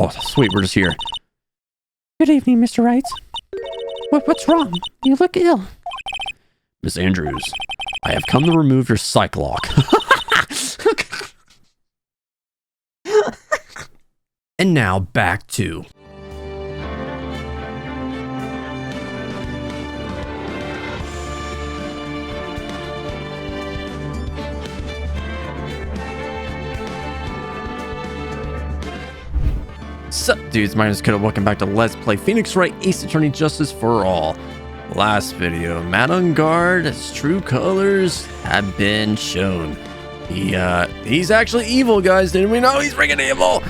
Oh, sweet, we're just here. Good evening, Mr. Wright. What's wrong? You look ill. Miss Andrews, I have come to remove your psych lock. And now back to... Sup dudes, my name is MNIDakota. Welcome back to Let's Play Phoenix Wright Ace Attorney Justice for All. Last video, Matt on guard, his true colors have been shown. He's actually evil, guys. Didn't we know he's freaking evil?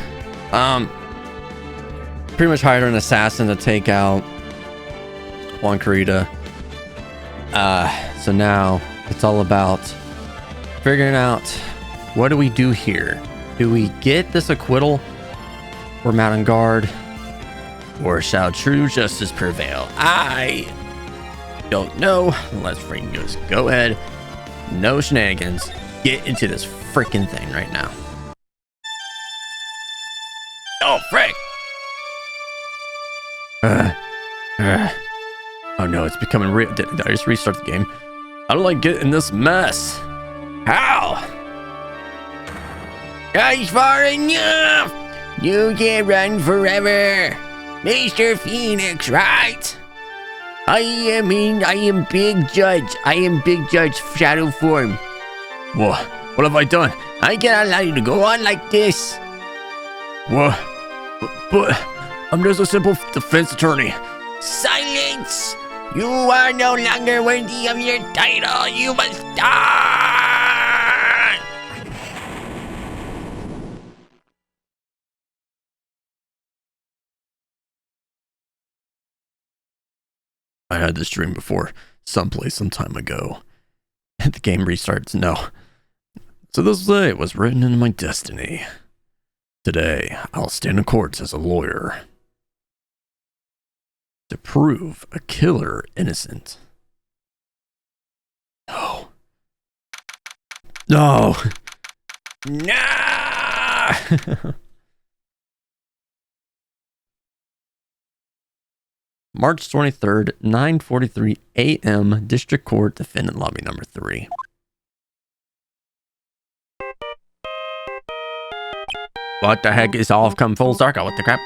Pretty much hired an assassin to take out Juan Carita. So now it's all about figuring out what do we do here? Do we get this acquittal? Or Matt on guard? Or shall true justice prevail? I don't know. Let's freaking just go ahead. No shenanigans. Get into this freaking thing right now. Oh, frick! Oh no, it's becoming real. Did I just restart the game? How do I get in this mess? How? That's far enough! You can't run forever, Mr. Phoenix Wright. I am Big Judge. I am Big Judge Shadow Form. What have I done? I cannot allow you to go on like this. What? But I'm just a simple defense attorney. Silence! You are no longer worthy of your title. You must die! I had this dream before, someplace, some time ago. The game restarts, no. So this day was written in my destiny. Today, I'll stand in court as a lawyer to prove a killer innocent. No. No! No! March 23rd, 9:43 a.m. District Court, Defendant Lobby number 3. What the heck is all come full circle? What the crap?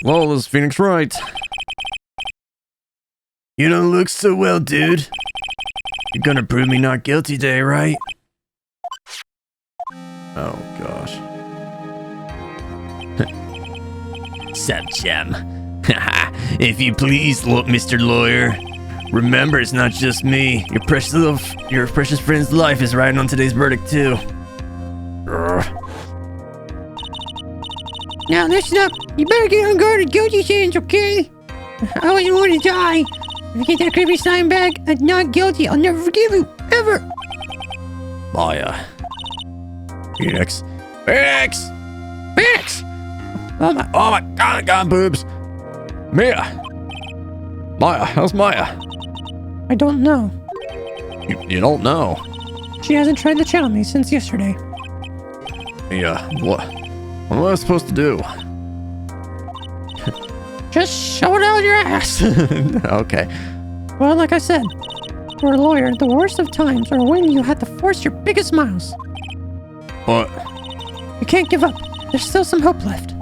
Well, this is Phoenix Wright. You don't look so well, dude. You're gonna prove me not guilty today, right? Oh, gosh. Sup, chum? If you please, Mr. Lawyer. Remember, it's not just me. Your precious friend's life is riding on today's verdict, too. Now listen up. You better get on guard at guilty sentence, okay? I wouldn't want to die. If you get that creepy sign back, I'm not guilty. I'll never forgive you, ever. Maya. Phoenix. Phoenix! Phoenix! Oh my god, boobs! Mia! Maya, how's Maya? I don't know. You don't know? She hasn't tried to challenge me since yesterday. Mia, what am I supposed to do? Just shove it out your ass. Okay. Well, like I said, for a lawyer, the worst of times are when you have to force your biggest smiles. But you can't give up. There's still some hope left.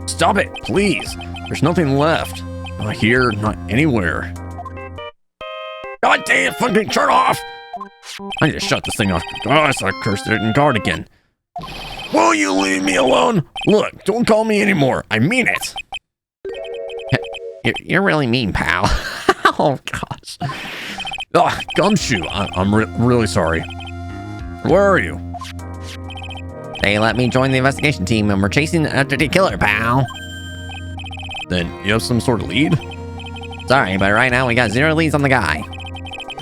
Stop it, please. There's nothing left. Not here, not anywhere. God damn, fucking turn off! I need to shut this thing off. Gosh, I cursed it in guard again. Will you leave me alone? Look, don't call me anymore. I mean it. You're really mean, pal. Oh, gosh. Oh, Gumshoe, I'm really sorry. Where are you? They let me join the investigation team and we're chasing after the killer, pal. Then you have some sort of lead? Sorry, but right now we got 0 leads on the guy.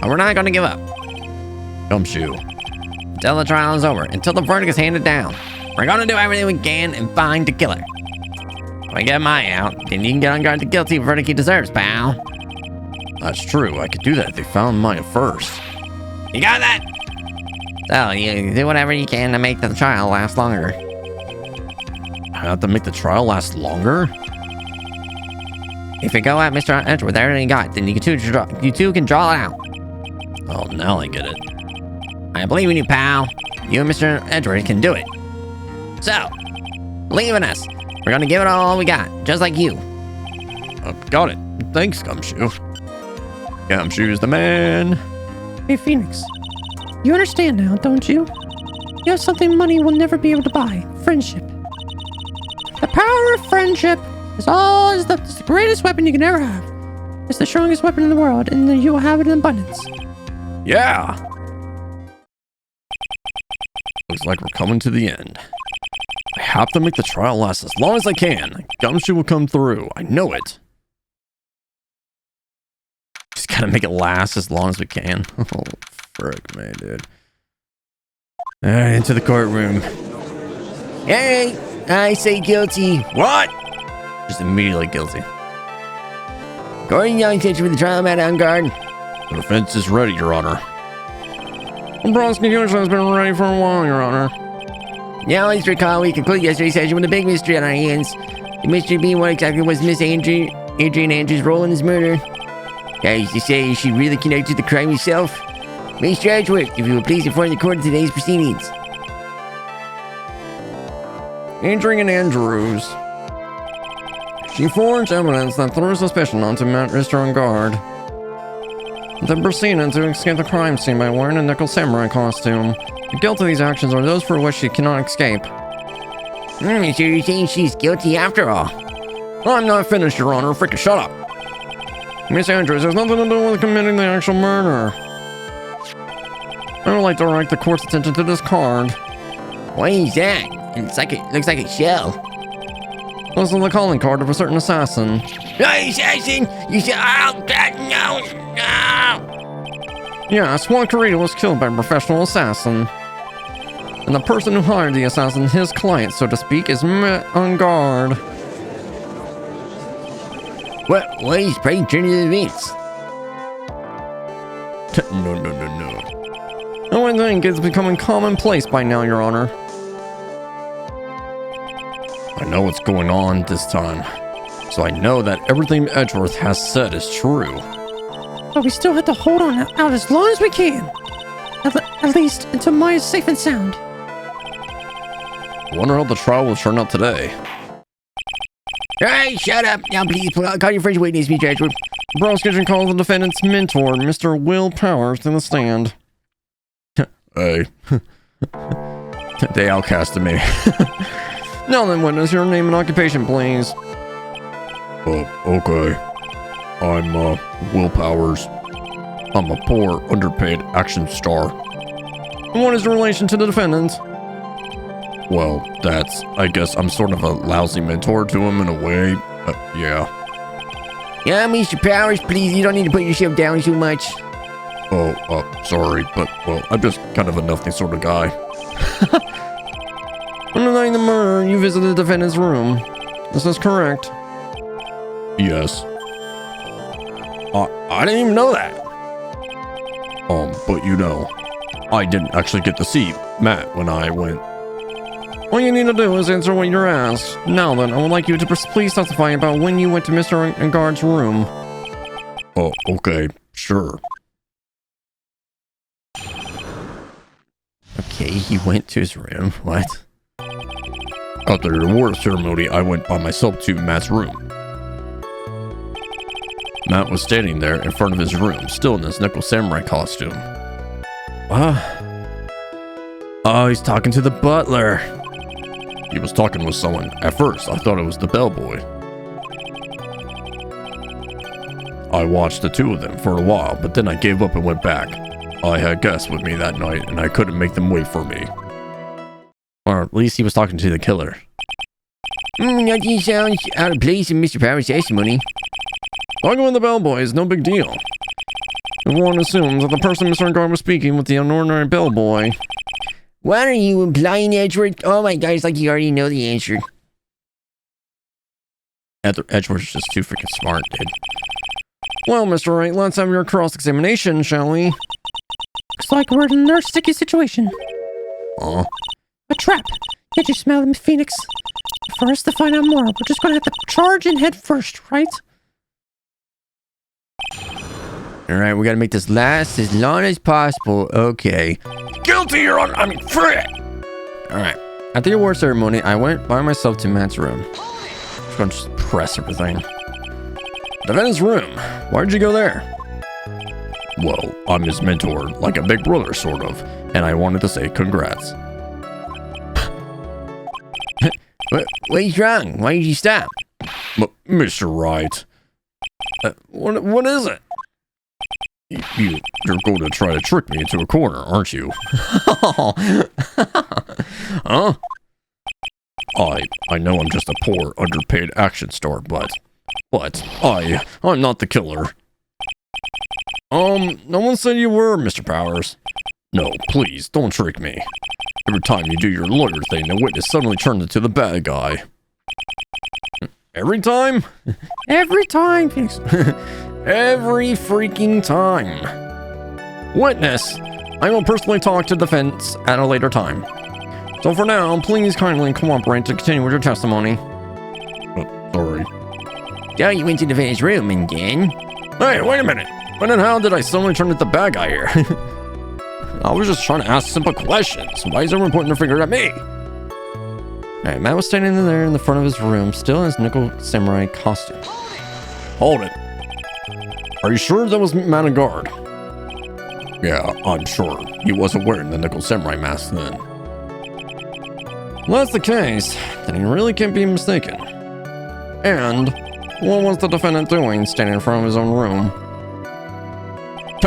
But we're not going to give up. Gumshoe. Until the trial is over, until the verdict is handed down. We're going to do everything we can and find the killer. If we get Maya out, then you can get on guard the guilty verdict he deserves, pal. That's true. I could do that if they found Maya first. You got that? So, you do whatever you can to make the trial last longer. have to make the trial last longer? If you go at Mr. Edgeworth, everything you got, then you two can draw it out. Oh, now I get it. I believe in you, pal. You and Mr. Edgeworth can do it. So, believe in us. We're gonna give it all we got, just like you. Got it. Thanks, Gumshoe. Gumshoe's the man. Hey, Phoenix. You understand now, don't you? You have something money will never be able to buy. Friendship. The power of friendship is the greatest weapon you can ever have. It's the strongest weapon in the world, and you will have it in abundance. Yeah. Looks like we're coming to the end. I have to make the trial last as long as I can. Gumshoe will come through. I know it. Just gotta make it last as long as we can. Oh, frick me, dude. Alright, into the courtroom. Hey, I say guilty. What? Just immediately guilty. Gordon Young takes you for the trial matter on guard. The defense is ready, Your Honor. The prosecution has been ready for a while, Your Honor. Now, let's recall we concluded yesterday's session with a big mystery on our hands. The mystery being what exactly was Miss Adrian Andrews' role in this murder. Guys, you say she really connected to the crime herself? Mr. Edgeworth, if you would please inform the court of today's proceedings. Adrian Andrews. She forged evidence that threw suspicion onto Mr. on guard. Then proceeded to escape the crime scene by wearing a nickel samurai costume. The guilt of these actions are those for which she cannot escape. So you're saying she's guilty after all? I'm not finished, Your Honor. Frickin' shut up. Miss Andrews has nothing to do with committing the actual murder. I would like to direct the court's attention to this card. What is that? Looks like a shell. This is the calling card of a certain assassin. Assassin! You said, oh, God, no! Yes, Juan Carrillo was killed by a professional assassin. And the person who hired the assassin, his client, so to speak, is met on guard. What is pretty turn to the events? No. I would think it's becoming commonplace by now, Your Honor. I know what's going on this time, so I know that everything Edgeworth has said is true. But we still have to hold on out as long as we can. At least until Maya's safe and sound. I wonder how the trial will turn out today. Hey, shut up. Now please call your first witness, Mr. Edgeworth. The prosecution calls the defendant's mentor, Mr. Will Powers, to the stand. Hey. They outcasted me. Now then, witness, your name and occupation, please. Okay. I'm, Will Powers. I'm a poor, underpaid action star. And what is your relation to the defendant? Well, I guess I'm sort of a lousy mentor to him in a way. Yeah. Yeah, Mr. Powers, please, you don't need to put yourself down too much. Sorry, but, well, I'm just kind of a nothing sort of guy. On the night of the murder, you visited the defendant's room. Is this correct? Yes. I didn't even know that. But you know, I didn't actually get to see Matt when I went. All you need to do is answer what you're asked. Now then, I would like you to please testify about when you went to Mr. Guard's room. Oh, okay, sure. Okay, he went to his room. What? After the reward ceremony, I went by myself to Matt's room. Matt was standing there in front of his room, still in his nickel samurai costume. Oh, he's talking to the butler. He was talking with someone. At first, I thought it was the bellboy. I watched the two of them for a while, but then I gave up and went back. I had guests with me that night, and I couldn't make them wait for me. Or at least he was talking to the killer. Nothing sounds out of place in Mr. Powers' testimony. Talking with the bellboy is no big deal. Everyone assumes that the person Mr. Guard was speaking with the unordinary bellboy. What are you implying, Edgeworth? Oh my God, it's like you already know the answer. Edgeworth's just too freaking smart, dude. Well, Mr. Wright, let's have your cross-examination, shall we? Looks like we're in another sticky situation. A trap. Can't you smell them, Phoenix? for us to find out more. We're just gonna have to charge in head first, right? Alright, we gotta make this last as long as possible. Okay. Guilty, Your Honor! I mean, free! Alright. At the award ceremony, I went by myself to Matt's room. Just gonna just press everything. Defendant's room. Why'd you go there? Well, I'm his mentor, like a big brother, sort of. And I wanted to say congrats. What's wrong? Why did you stop? Mr. Wright. What is it? You're going to try to trick me into a corner, aren't you? Huh? I know I'm just a poor, underpaid action star, but I'm not the killer. No one said you were, Mr. Powers. No, please, don't trick me. Every time you do your lawyer thing, the witness suddenly turns into the bad guy. Every time? Every time, Phoenix. Every freaking time. Witness, I will personally talk to defense at a later time. So for now, please kindly cooperate to continue with your testimony. Sorry. So you went to the defendant's room again? Hey, wait a minute. When and how did I suddenly turn into the bad guy here? I was just trying to ask simple questions. Why is everyone pointing their finger at me? Alright, Matt was standing there in the front of his room, still in his nickel samurai costume. Hold it. Are you sure that was Matt and guard? Yeah, I'm sure. He wasn't wearing the nickel samurai mask then. Well, that's the case, then he really can't be mistaken. And what was the defendant doing standing in front of his own room?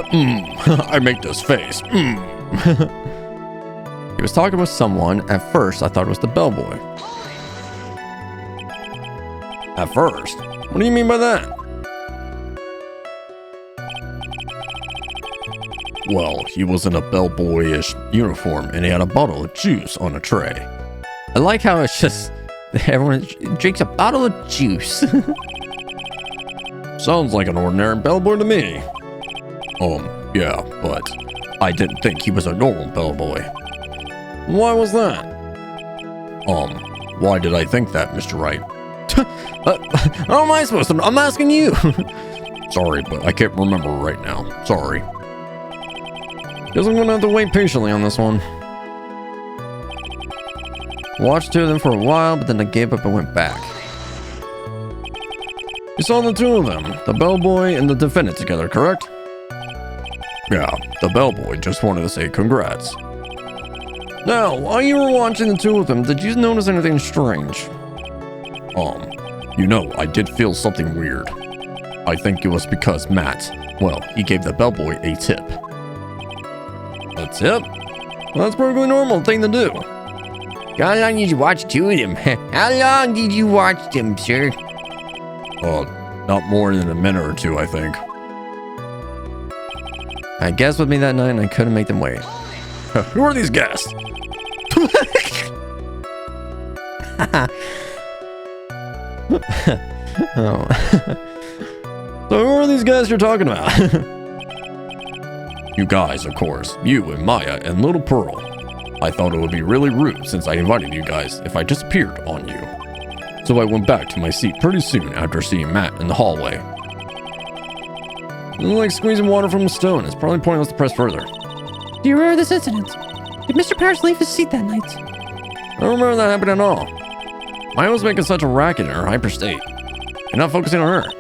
I make this face. He was talking with someone. At first, I thought it was the bellboy. At first? What do you mean by that? Well, he was in a bellboyish uniform and he had a bottle of juice on a tray. I like how it's just everyone drinks a bottle of juice. Sounds like an ordinary bellboy to me. Yeah, but I didn't think he was a normal bellboy. Why was that? Why did I think that, Mr. Wright? How am I supposed to? I'm asking you. Sorry, but I can't remember right now. Sorry. Guess I'm gonna have to wait patiently on this one. Watched two of them for a while, but then I gave up and went back. You saw the two of them, the bellboy and the defendant together, correct? Yeah, the bellboy just wanted to say congrats. Now, while you were watching the two of them, did you notice anything strange? I did feel something weird. I think it was because Matt, well, he gave the bellboy a tip. A tip? Well, that's a perfectly normal thing to do. How long did you watch two of them? How long did you watch them, sir? Not more than a minute or two, I think. I guessed with me that night and I couldn't make them wait. Who are these guests? Oh. So who are these guys you're talking about? You guys, of course. You and Maya and Little Pearl. I thought it would be really rude since I invited you guys if I disappeared on you. So I went back to my seat pretty soon after seeing Matt in the hallway. It's like squeezing water from a stone. It's probably pointless to press further. Do you remember this incident? Did Mr. Parrish leave his seat that night? I don't remember that happening at all. Maya was making such a racket in her hyper state. You're not focusing on her.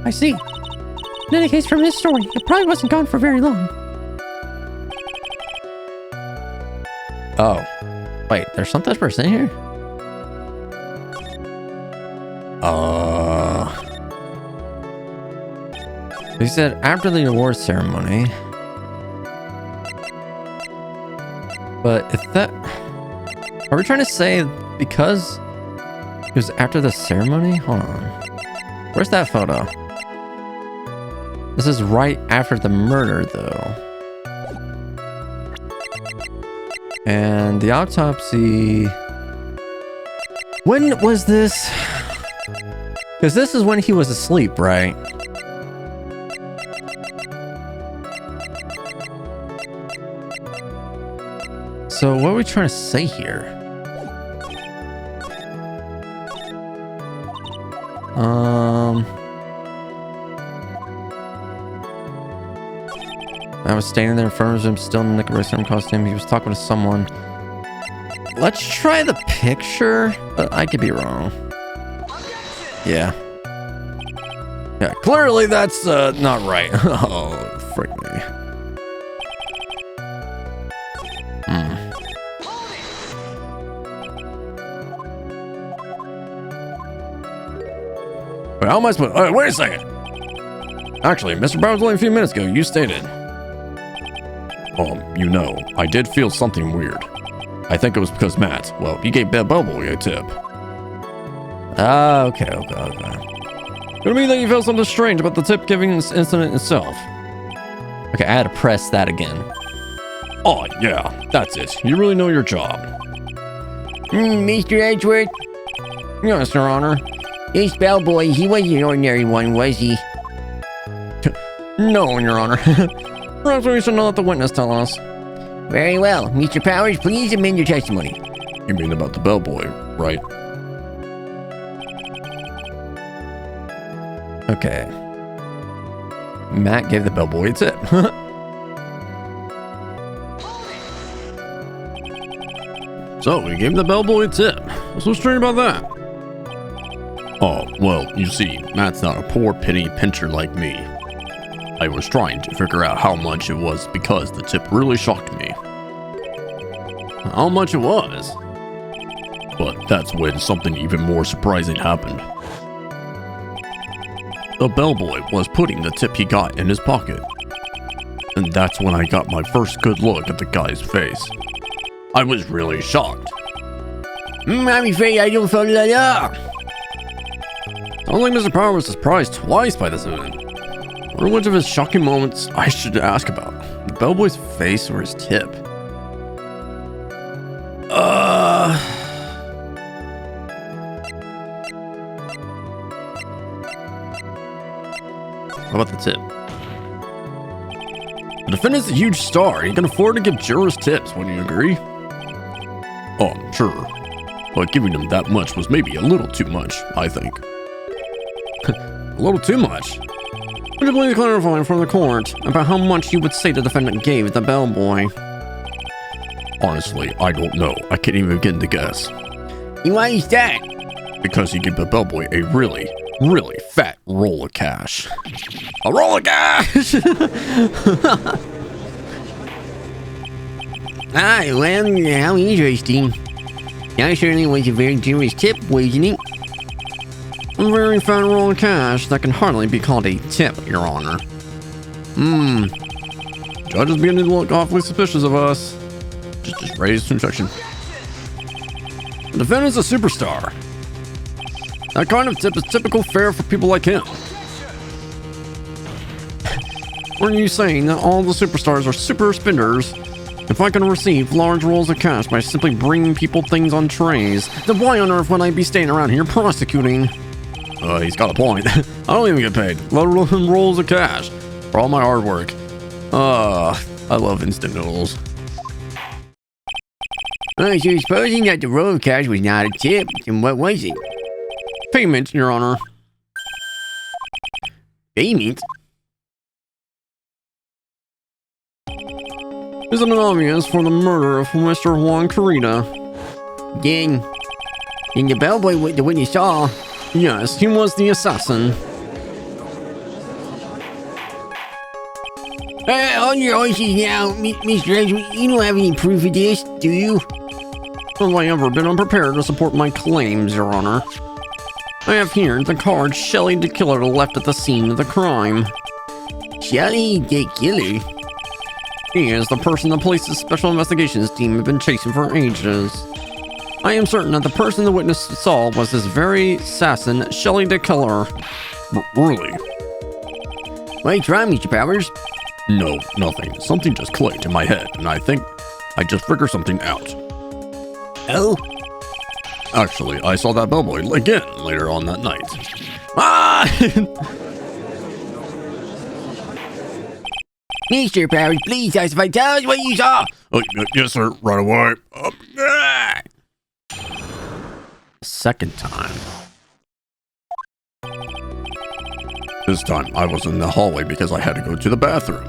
I see. In any case, from his story, it probably wasn't gone for very long. Oh. Wait, there's some such person here? He said after the award ceremony. But if that... Are we trying to say because it was after the ceremony? Hold on. Where's that photo? This is right after the murder, though. And the autopsy... When was this? Because this is when he was asleep, right? So what are we trying to say here? I was standing there in front of him, still in the Nickelodeon costume. He was talking to someone. Let's try the picture. I could be wrong. Yeah. Yeah, clearly that's not right. Oh, frick me. Wait, how am I supposed? Wait a second. Actually, Mr. Brown was only a few minutes ago. You stated. You know, I did feel something weird. I think it was because Matt, well, he gave Bad Bubble a tip. Okay. Could it mean that you felt something strange about the tip giving incident itself? Okay, I had to press that again. Oh, yeah, that's it. You really know your job. Mr. Edgeworth? Yes, Your Honor. This bellboy, he wasn't an ordinary one, was he? No, Your Honor. Perhaps we should not let the witness tell us. Very well. Mr. Powers, please amend your testimony. You mean about the bellboy, right? Okay. Matt gave the bellboy a tip. So, he gave the bellboy a tip. What's so strange about that? Oh, well, you see, Matt's not a poor penny pincher like me. I was trying to figure out how much it was because the tip really shocked me. How much it was? But that's when something even more surprising happened. The bellboy was putting the tip he got in his pocket. And that's when I got my first good look at the guy's face. I was really shocked. I'm afraid I don't follow that up. Sounds like Mr. Power was surprised twice by this event. What are which of his shocking moments I should ask about? The bellboy's face or his tip? How about the tip? The defendant's a huge star. He can afford to give jurors tips, wouldn't you agree? Oh, sure. But giving him that much was maybe a little too much, I think. A little too much? Would you please clarify for the court about how much you would say the defendant gave the bellboy? Honestly, I don't know. I can't even begin to guess. Why is that? Because he gave the bellboy a really fat roll of cash. A roll of cash! Well, how interesting. That certainly was a very generous tip, wasn't it? A very fat roll of cash that can hardly be called a tip, Your Honor. Judge is beginning to look awfully suspicious of us. Just raise some objection. The defendant's a superstar. That kind of tip is typical fare for people like him. Weren't you saying that all the superstars are super spenders? If I can receive large rolls of cash by simply bringing people things on trays, then why on earth would I be staying around here prosecuting? He's got a point. I don't even get paid, let alone rolls of cash, for all my hard work. I love instant noodles. So supposing that the roll of cash was not a tip, then what was it? Payment, Your Honor. Payment? Isn't it obvious for the murder of Mr. Juan Carita? Then the bellboy, the witness saw. Yes, he was the assassin. On your horses now, Mr. Edgeworth, you don't have any proof of this, do you? Have I ever been unprepared to support my claims, Your Honor? I have here the card Shelly the Killer left at the scene of the crime. Shelly the Killer? He is the person the police's special investigations team have been chasing for ages. I am certain that the person the witness saw was this very assassin, Shelly the Killer. Really? What's wrong, Mr. Powers? No, nothing. Something just clicked in my head, and I think I just figured something out. Oh? Actually, I saw that bellboy again later on that night. Ah! Mr. Powers, please testify. Tell us what you saw. Yes, sir. Right away. Second time. This time, I was in the hallway because I had to go to the bathroom.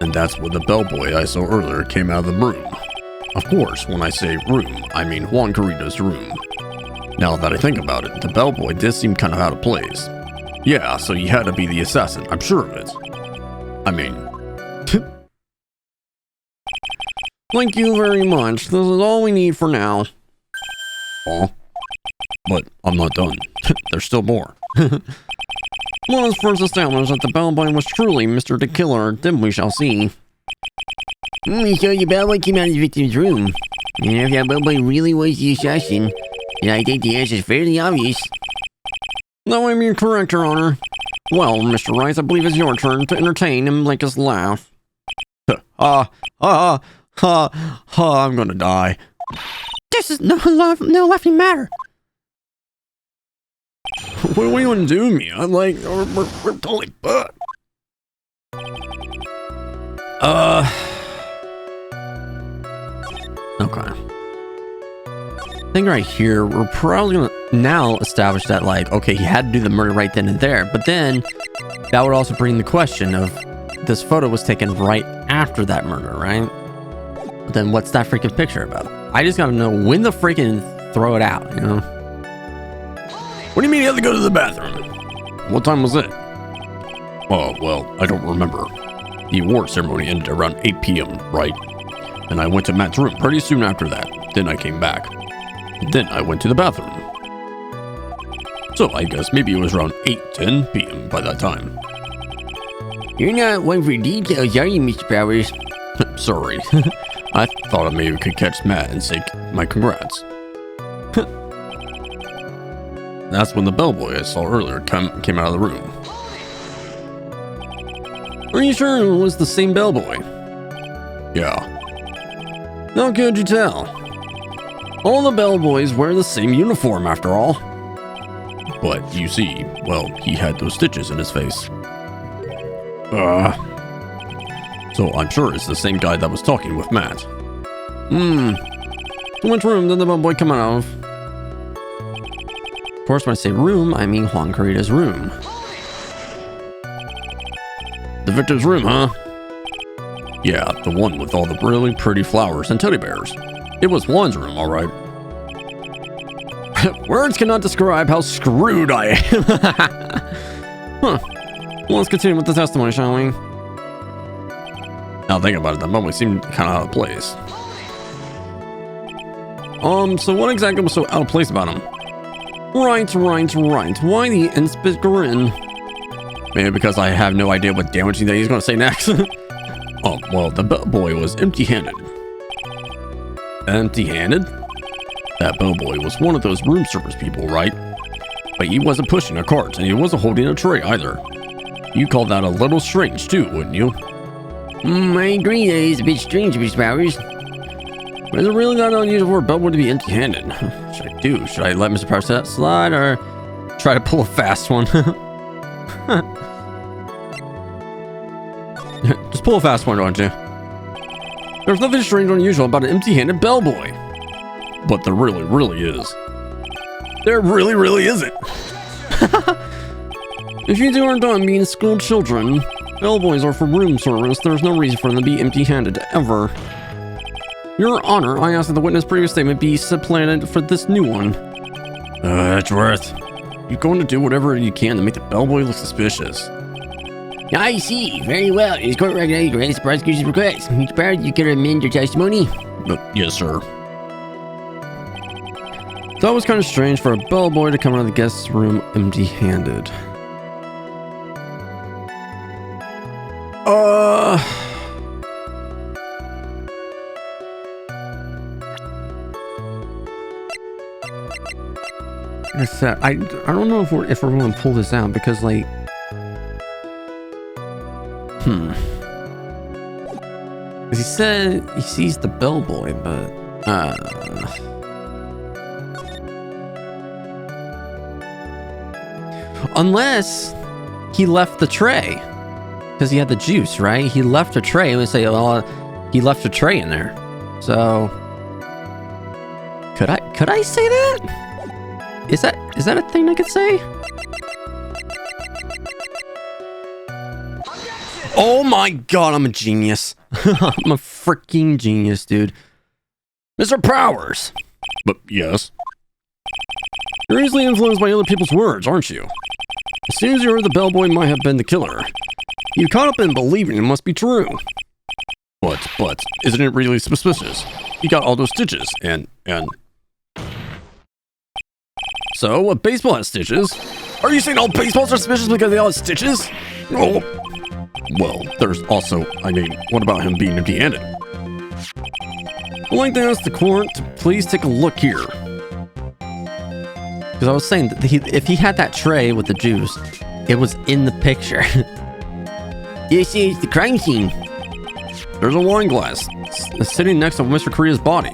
And that's when the bellboy I saw earlier came out of the room. Of course, when I say room, I mean Juan Carita's room. Now that I think about it, the bellboy did seem kind of out of place. Yeah, so he had to be the assassin, I'm sure of it. I mean... Thank you very much. This is all we need for now. Aw. But I'm not done. There's still more. Let us first establish that the bellboy was truly Mr. the Killer, then we shall see. We saw the bellboy came out of the victim's room. And if that bellboy really was the assassin, then I think the answer is fairly obvious. No, I mean correct, Your Honor. Well, Mr. Rice, I believe it's your turn to entertain and make us laugh. I'm gonna die. This is no laughing matter. What are you gonna do to me? I'm like, we're totally fucked. Okay. I think right here, we're probably gonna now establish that, like, okay, he had to do the murder right then and there, but then that would also bring the question of this photo was taken right after that murder, right? But then what's that freaking picture about? I just gotta know when the freaking throw it out, you know? What do you mean you had to go to the bathroom? What time was it? Oh, well, I don't remember. The award ceremony ended around 8 p.m., right? And I went to Matt's room pretty soon after that. Then I came back. Then I went to the bathroom. So I guess maybe it was around 8:10 p.m. by that time. You're not one for details, are you, Mr. Powers? Sorry. I thought I maybe could catch Matt and say my congrats. That's when the bellboy I saw earlier came out of the room. Are you sure it was the same bellboy? Yeah. How could you tell? All the bellboys wear the same uniform after all. But you see, well, he had those stitches in his face. So I'm sure it's the same guy that was talking with Matt. Which room did the bellboy come out of? Of course, when I say room, I mean Juan Carita's room. The victim's room, huh? Yeah, the one with all the really pretty flowers and teddy bears. It was Juan's room, all right. Words cannot describe how screwed I am. Huh. Well, let's continue with the testimony, shall we? Now think about it, that bellboy seemed kind of out of place. So what exactly was so out of place about him? Right. Why the inspit grin? Maybe because I have no idea what damaging that he's going to say next. Oh, well, the bellboy was empty-handed. Empty-handed? That bellboy was one of those room service people, right? But he wasn't pushing a cart, and he wasn't holding a tray either. You call that a little strange, too, wouldn't you? I agree that is a bit strange, Mr. Powers. Is it really not unusual for a bellboy to be empty-handed? Should I do? Should I let Mr. Powers slide, or try to pull a fast one? Just pull a fast one, don't you? There's nothing strange or unusual about an empty-handed bellboy. But there really is. There really isn't. If you two aren't done being school children, bellboys are for room service. There's no reason for them to be empty-handed, ever. Your Honor, I ask that the witness' previous statement be supplanted for this new one. Edgeworth, you're going to do whatever you can to make the bellboy look suspicious. I see. Very well. It is court recognized granted the prosecution's request. Mr. Powers, you can amend your testimony. Yes, sir. That was kind of strange for a bellboy to come out of the guest's room empty-handed. Like I said, I don't know if we're going to pull this out because, like, because he said he sees the bellboy, but unless he left the tray because he had the juice, right? He left a tray. Let's say, well, he left a tray in there. So could I say that? Is that a thing I could say? Oh my god, I'm a genius. I'm a freaking genius, dude. Mr. Powers. But yes. You're easily influenced by other people's words, aren't you? As soon as you heard the bellboy might have been the killer, you caught up in believing it must be true. But, isn't it really suspicious? He got all those stitches, and... So, a baseball has stitches. Are you saying all baseballs are suspicious because they all have stitches? Oh. Well, there's also, what about him being empty-handed? I'd like to ask the court to please take a look here. Because I was saying that if he had that tray with the juice, it was in the picture. This is the crime scene. There's a wine glass sitting next to Mr. Korea's body.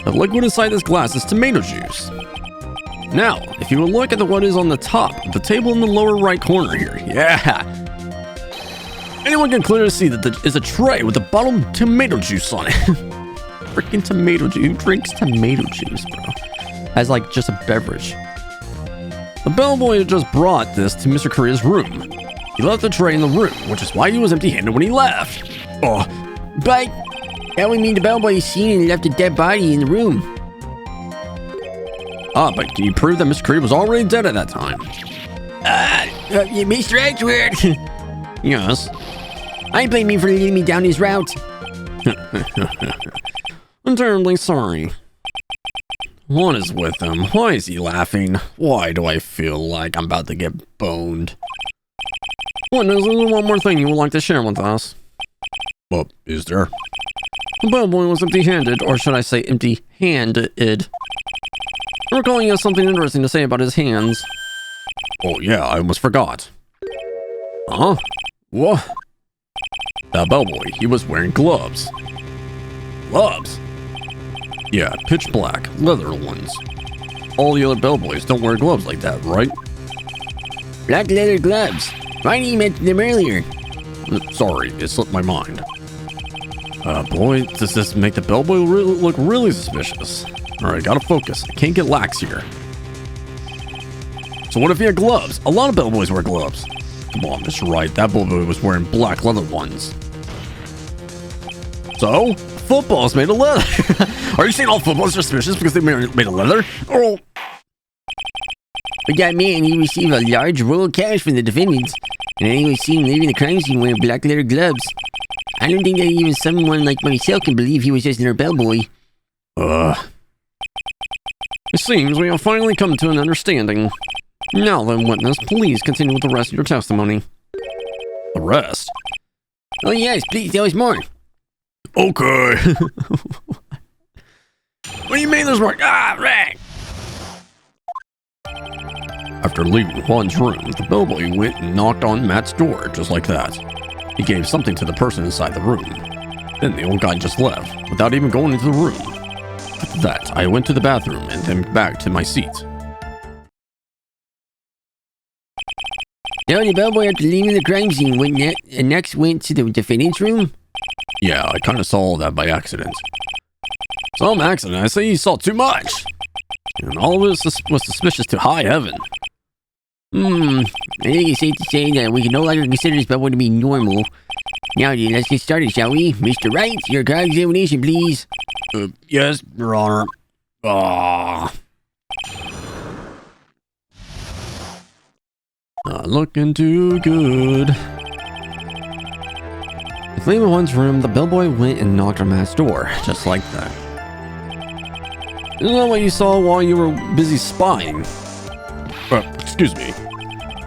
The liquid inside this glass is tomato juice. Now, if you would look at what is on the top of the table in the lower right corner here. Yeah. Anyone can clearly see that there is a tray with a bottle of tomato juice on it. Freaking tomato juice. Who drinks tomato juice, bro? As like just a beverage. The bellboy had just brought this to Mr. Korea's room. He left the tray in the room, which is why he was empty-handed when he left. Oh, but that would mean the bellboy seen and left a dead body in the room. But can you prove that Mr. Korea was already dead at that time? Mr. Edgeworth. Yes. I blame you for leading me down this route. I'm terribly sorry. What is with him? Why is he laughing? Why do I feel like I'm about to get boned? What is there one more thing you would like to share with us? Well, is there? The bellboy was empty-handed, or should I say empty-handed. I recall he has something interesting to say about his hands. Oh yeah, I almost forgot. Huh? What? That bellboy, he was wearing gloves. Gloves? Yeah, pitch black, leather ones. All the other bellboys don't wear gloves like that, right? Black leather gloves. Why didn't you mention them earlier? Sorry, it slipped my mind. Boy, does this make the bellboy look really suspicious. Alright, gotta focus. I can't get lax here. So what if he had gloves? A lot of bellboys wear gloves. Come on, Mr. Wright, that bellboy was wearing black leather ones. So? Football's made of leather. Are you saying all footballs are suspicious because they made of leather? Oh. But that man, he received a large roll of cash from the defendants, and then he was seen leaving the crime scene wearing black leather gloves. I don't think that even someone like myself can believe he was just another bellboy. It seems we have finally come to an understanding. Now then, witness, please continue with the rest of your testimony. The rest? Oh yes, please tell us more. Okay. What do you mean there's more? Right. After leaving Juan's room, the bellboy went and knocked on Matt's door, just like that. He gave something to the person inside the room. Then the old guy just left, without even going into the room. After that, I went to the bathroom and then back to my seat. Now the bellboy, after leaving the crime scene, next went to the defendant's room? Yeah, I kind of saw all that by accident. Some accident, I say he saw too much. And all of this was suspicious to high heaven. I think it's safe to say that we can no longer consider this bellboy to be normal. Now then, let's get started, shall we? Mr. Wright, your cross-examination, please. Yes, Your Honor. Not looking too good. With leaving one's room, the bellboy went and knocked on Matt's door, just like that. Isn't that what you saw while you were busy spying? Excuse me.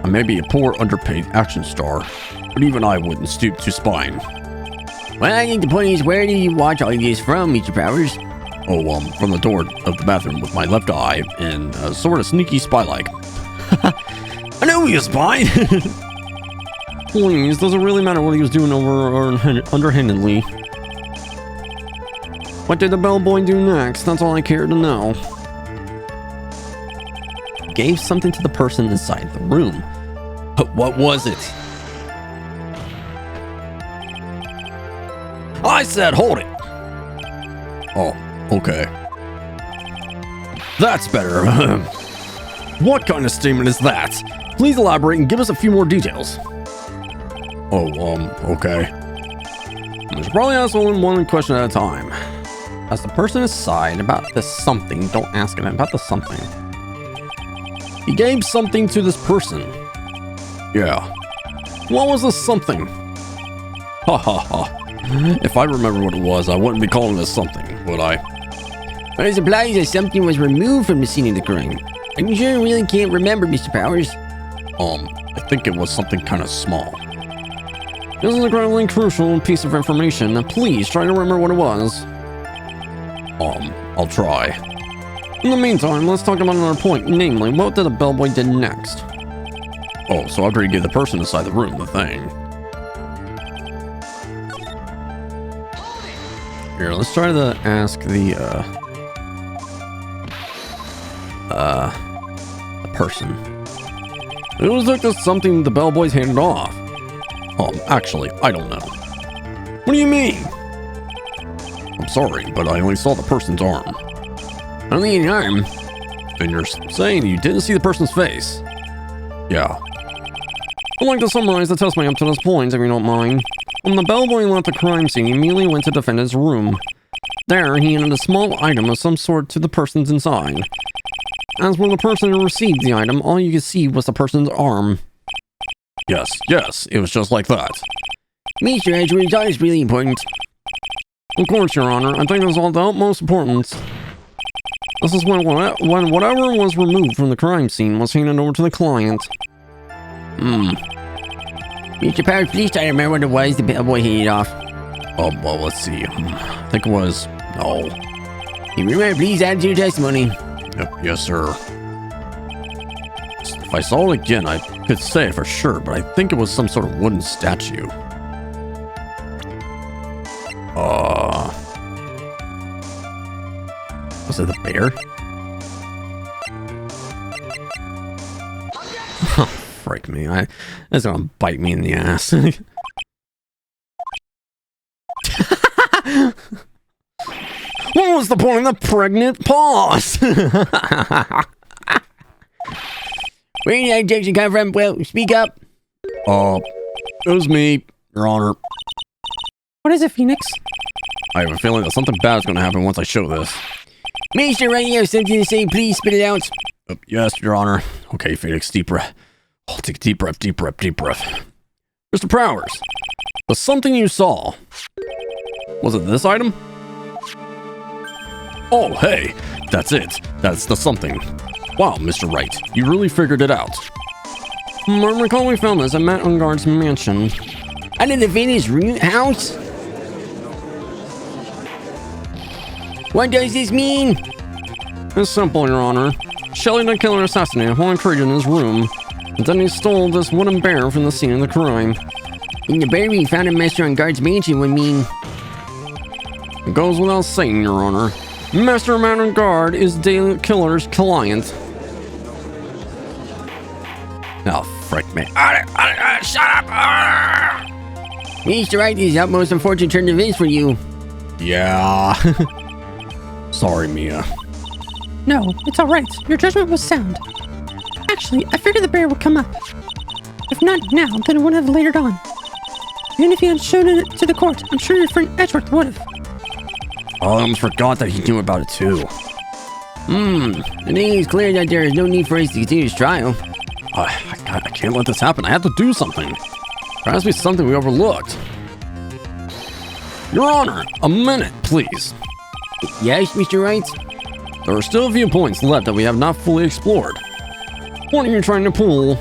I may be a poor, underpaid action star, but even I wouldn't stoop to spying. Well, I think the point is, where do you watch all of this from, Mr. Powers? Oh, from the door of the bathroom with my left eye and sort of sneaky spy-like. I know he was spying! Please, does it really matter what he was doing underhandedly? What did the bellboy do next? That's all I care to know. He gave something to the person inside the room. But what was it? I said hold it! Oh, okay. That's better. What kind of statement is that? Please elaborate and give us a few more details. Oh, okay. We should probably ask only one question at a time. As the person aside about the something, don't ask him about the something. He gave something to this person. Yeah. What was the something? Ha ha ha. If I remember what it was, I wouldn't be calling this something, would I? But it implies that something was removed from the scene of the crime. Are you sure you really can't remember, Mr. Powers? I think it was something kind of small. This is a incredibly crucial piece of information. Now please try to remember what it was. I'll try. In the meantime, let's talk about another point, namely, what did the bellboy did next? Oh, so after he gave the person inside the room the thing. Here, let's try to ask the person. It was like this something the bellboys handed off. Actually, I don't know. What do you mean? I'm sorry, but I only saw the person's arm. Only an arm? Then you're Saying you didn't see the person's face. yeah. I'd like to summarize the testimony up to this point, if you don't mind. When the bellboy left the crime scene, he immediately went to the defendant's room. There, he handed a small item of some sort to the person's inside. As when the person received the item, all you could see was the person's arm. Yes, it was just like that. Mr. Edgeworth, that is really important. Of course, Your Honor, I think this is of the utmost importance. This is when whatever was removed from the crime scene was handed over to the client. Mr. Powers, please try to remember what it was the bellboy handed off. Well, let's see. I think it was... Oh. If you remember, please add to your testimony. Yep, yes, sir. If I saw it again, I could say it for sure, but I think it was some sort of wooden statue. Was it the bear? Frick me, that's gonna bite me in the ass. What was the point of the pregnant pause? Where did that objection come from? Well, speak up. It was me, Your Honor. What is it, Phoenix? I have a feeling that something bad is going to happen once I show this. Mr. Wright, you have something to say. Please spit it out. Yes, Your Honor. Okay, Phoenix, deep breath. I'll take a deep breath, deep breath, deep breath. Mr. Powers, the something you saw, was it this item? Oh, hey, that's it. That's the something. Wow, Mr. Wright, you really figured it out. I recall we found this at Matt Ungard's mansion. Under the Phoenix house? What does this mean? It's simple, Your Honor. Shelley the killer assassinated one creature in his room, and then he stole this wooden bear from the scene of the crime. And the bear we found in Master Ungard's mansion would mean... It goes without saying, Your Honor. Master Matt Ungard is the killer's client. Oh, frick me. Shut up! Mr. Wright, this is the utmost unfortunate turn of events for you. Yeah. Sorry, Mia. No, it's all right. Your judgment was sound. Actually, I figured the bear would come up. If not now, then it would have later on. Even if you had shown it to the court, I'm sure your friend Edgeworth would have. Oh, I almost forgot that he knew about it too. The thing is clear that there is no need for us to continue this trial. I can't let this happen. I have to do something. There has to be something we overlooked. Your Honor, a minute, please. Yes, Mr. Wright? There are still a few points left that we have not fully explored. What are you trying to pull?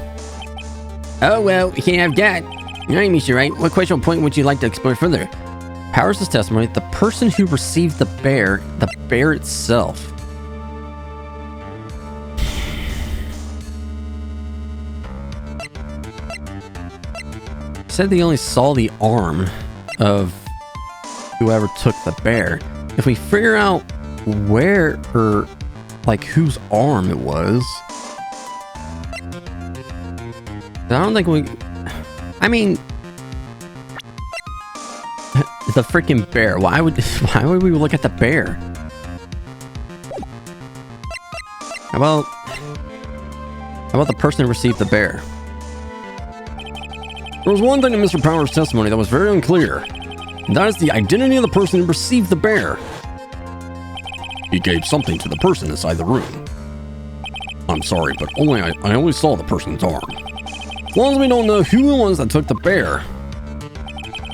Oh, well, we can't have that. All right, Mr. Wright, what question or point would you like to explore further? Powers' testimony, the person who received the bear itself. Said they only saw the arm of whoever took the bear. If we figure out where or like whose arm it was, I don't think we. I mean, the freaking bear. Why would we look at the bear? How about the person who received the bear? There was one thing in Mr. Power's testimony that was very unclear, and that is the identity of the person who received the bear. He gave something to the person inside the room. I'm sorry, but I only saw the person's arm. As long as we don't know who it was that took the bear,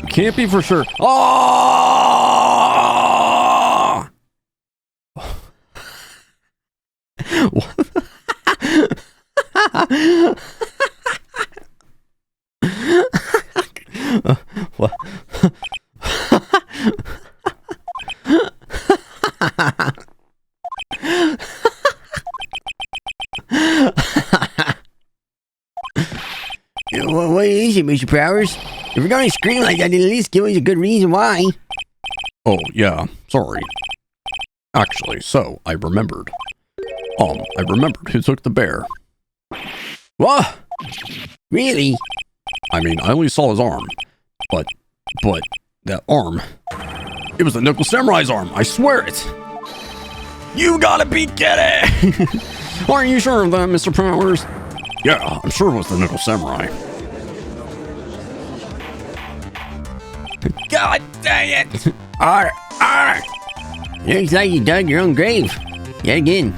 we can't be for sure. Oh! What? What? What is it, Mr. Powers? If you're gonna scream like that, then at least give us a good reason why. Oh, yeah, sorry. Actually, so, I remembered. I remembered who took the bear. What? Really? I mean, I only saw his arm. But, that arm... It was the Nickel Samurai's arm, I swear it! You gotta be kidding! Are you sure of that, Mr. Powers? Yeah, I'm sure it was the Nickel Samurai. God dang it! Arr! Looks like you dug your own grave. Yet again.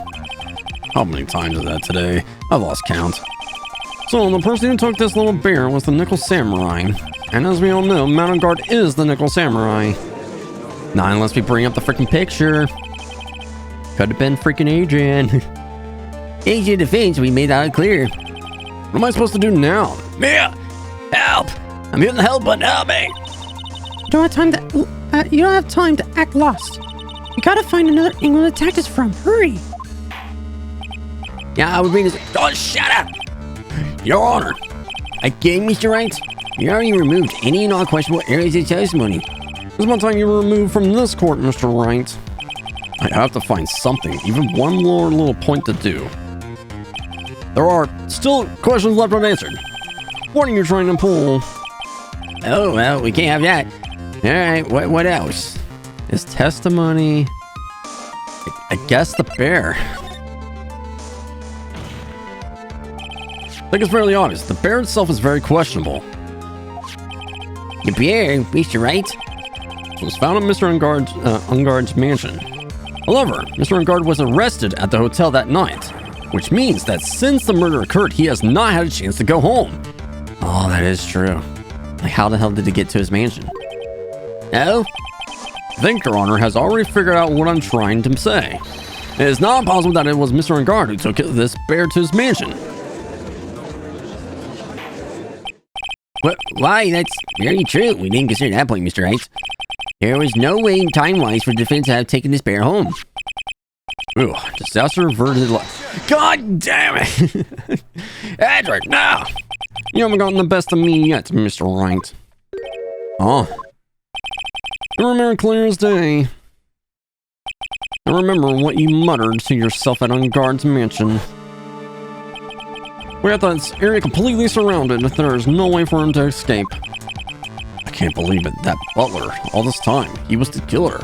How many times is that today? I've lost count. So, the person who took this little bear was the Nickel Samurai. And as we all know, Mountain Guard is the Nickel Samurai. Not unless we bring up the freaking picture. Could have been freaking Adrian. Agent Defense, we made that clear. What am I supposed to do now? Mia! Help! I'm hitting the help button, help me! You don't have time to act lost. You gotta find another angle to attack us from. Hurry! Yeah, I would bring this. Oh, shut up! Your Honor! Again, Mr. Wright? You already removed any and all questionable areas of testimony. It's about time you were removed from this court, Mr. Wright. I have to find something, even one more little point to do. There are still questions left unanswered. What are you trying to pull? Oh, well, we can't have that. Alright, what else? His testimony. I guess the bear. I think it's fairly obvious. The bear itself is very questionable. The bear, Mr. Wright? It was found at Mr. Ungard's mansion. However, Mr. Ungard was arrested at the hotel that night, which means that since the murder occurred, he has not had a chance to go home. Oh, that is true. Like, how the hell did he get to his mansion? Oh? I think Your Honor has already figured out what I'm trying to say. It is not possible that it was Mr. Ungard who took this bear to his mansion. What? Why? That's very true. We didn't consider that point, Mr. Wright. There was no way time-wise for the defense to have taken this bear home. Ooh, disaster averted. God damn it! Edric, no! You haven't gotten the best of me yet, Mr. Wright. Oh. I remember clear as day. I remember what you muttered to yourself at Ungard's mansion. We got this area completely surrounded. There is no way for him to escape. I can't believe it. That butler, all this time, he was the killer.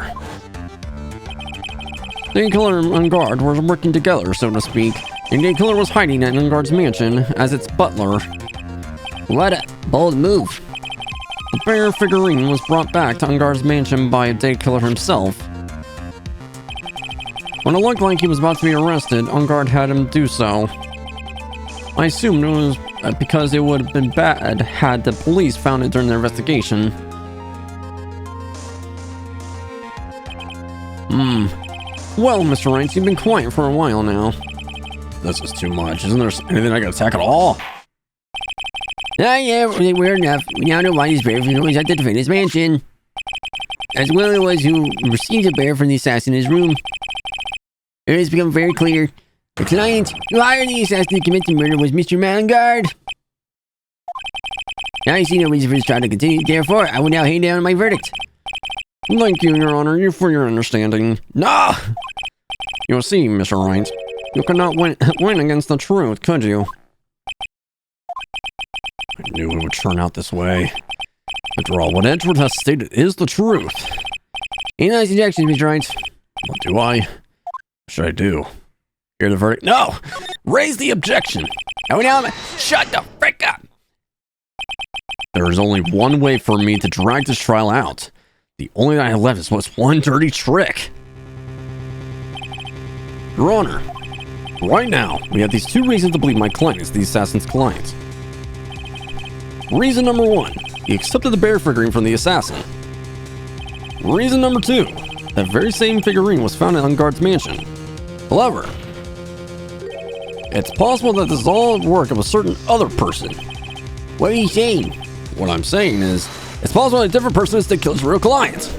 The killer and Ungard were working together, so to speak. And the killer was hiding at Ungard's mansion as its butler. What a bold move. The bear figurine was brought back to Ungard's mansion by a day killer himself. When it looked like he was about to be arrested, Ungard had him do so. I assumed it was because it would have been bad had the police found it during their investigation. Well, Mr. Wright, you've been quiet for a while now. This is too much. Isn't there anything I can attack at all? Yeah, we're enough. We now know why this bear was at the defendant's mansion. As well as it was who received the bear from the assassin in his room. It has become very clear. The client who hired the assassin to commit the murder was Mr. Mangard. I see no reason for this trial to continue, therefore I will now hand down my verdict. Thank you, Your Honor, for your understanding. No! You'll see, Mr. Wright. You could not win against the truth, could you? I knew it would turn out this way. After all, what Edward has stated is the truth. Any nice objections, Mr. Wright? What do I? What should I do? Hear the verdict? No! Raise the objection! I will now shut the frick up! There is only one way for me to drag this trial out. The only thing I have left is what's one dirty trick. Your Honor, right now, we have these two reasons to believe my client is the assassin's client. Reason number one, he accepted the bear figurine from the assassin. Reason number two, that very same figurine was found at Unguard's mansion. However, it's possible that this is all work of a certain other person. What are you saying? What I'm saying is, it's possible that a different person is to kill his real client.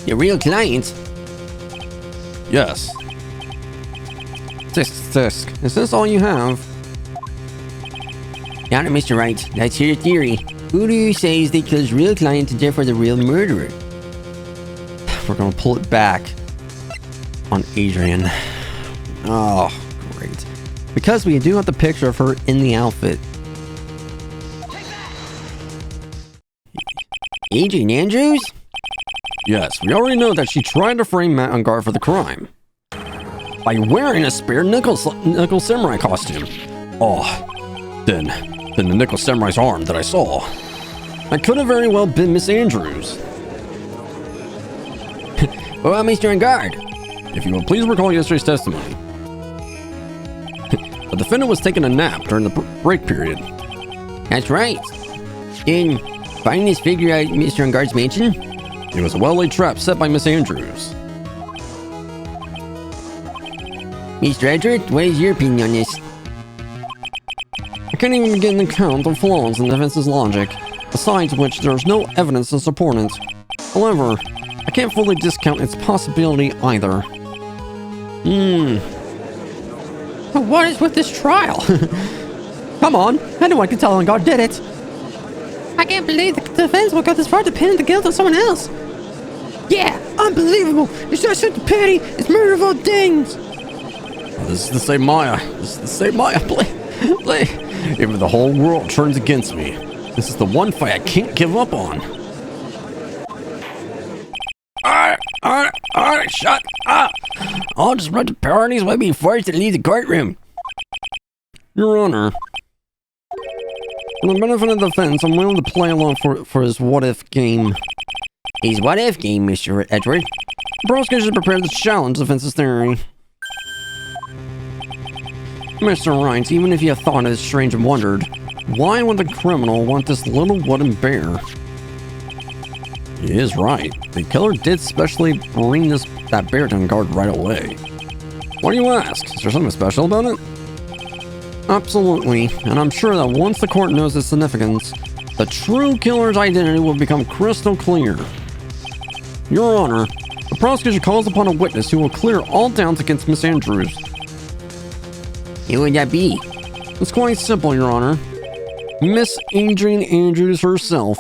Your real client? Yes. Tisk. Is this all you have? Your Honor, Mr. Wright, let's hear your theory. Who do you say is the killer's real client and therefore the real murderer? We're gonna pull it back on Adrian. Oh, great. Because we do have the picture of her in the outfit. Adrian Andrews? Yes, we already know that she tried to frame Matt Unguard for the crime by wearing a spare nickel samurai costume. Oh, then the nickel samurai's arm that I saw. I could have very well been Miss Andrews. What about Mr. Unguard? If you will please recall yesterday's testimony. The defendant was taking a nap during the break period. That's right. Then, finding this figure at Mr. Unguard's mansion? It was a well-laid trap set by Miss Andrews. Mr. Edward, what is your opinion on this? I can't even begin to count the flaws in the defense's logic, besides which there is no evidence to support it. However, I can't fully discount its possibility either. But what is with this trial? Come on, anyone can tell Unguard did it. I can't believe the defense will go this far to pin the guilt on someone else. Yeah, unbelievable. It's just such petty. It's murder of all things. This is the same Maya. Play. Even the whole world turns against me. This is the one fight I can't give up on. Alright, shut up! I'll just run to parties while being forced to leave the courtroom. Your Honor, for the benefit of the defense, I'm willing to play along for his what-if game. His what-if game, Mr. Edward? The prosecution is prepared to challenge the defense's theory. Mr. Wright, even if you have thought it is strange and wondered, why would the criminal want this little wooden bear? He is right. The killer did specially bring that bear to Unguard right away. Why do you ask? Is there something special about it? Absolutely, and I'm sure that once the court knows its significance, the true killer's identity will become crystal clear. Your Honor, the prosecution calls upon a witness who will clear all doubts against Miss Andrews. Who would that be? It's quite simple, Your Honor. Miss Adrian Andrews herself.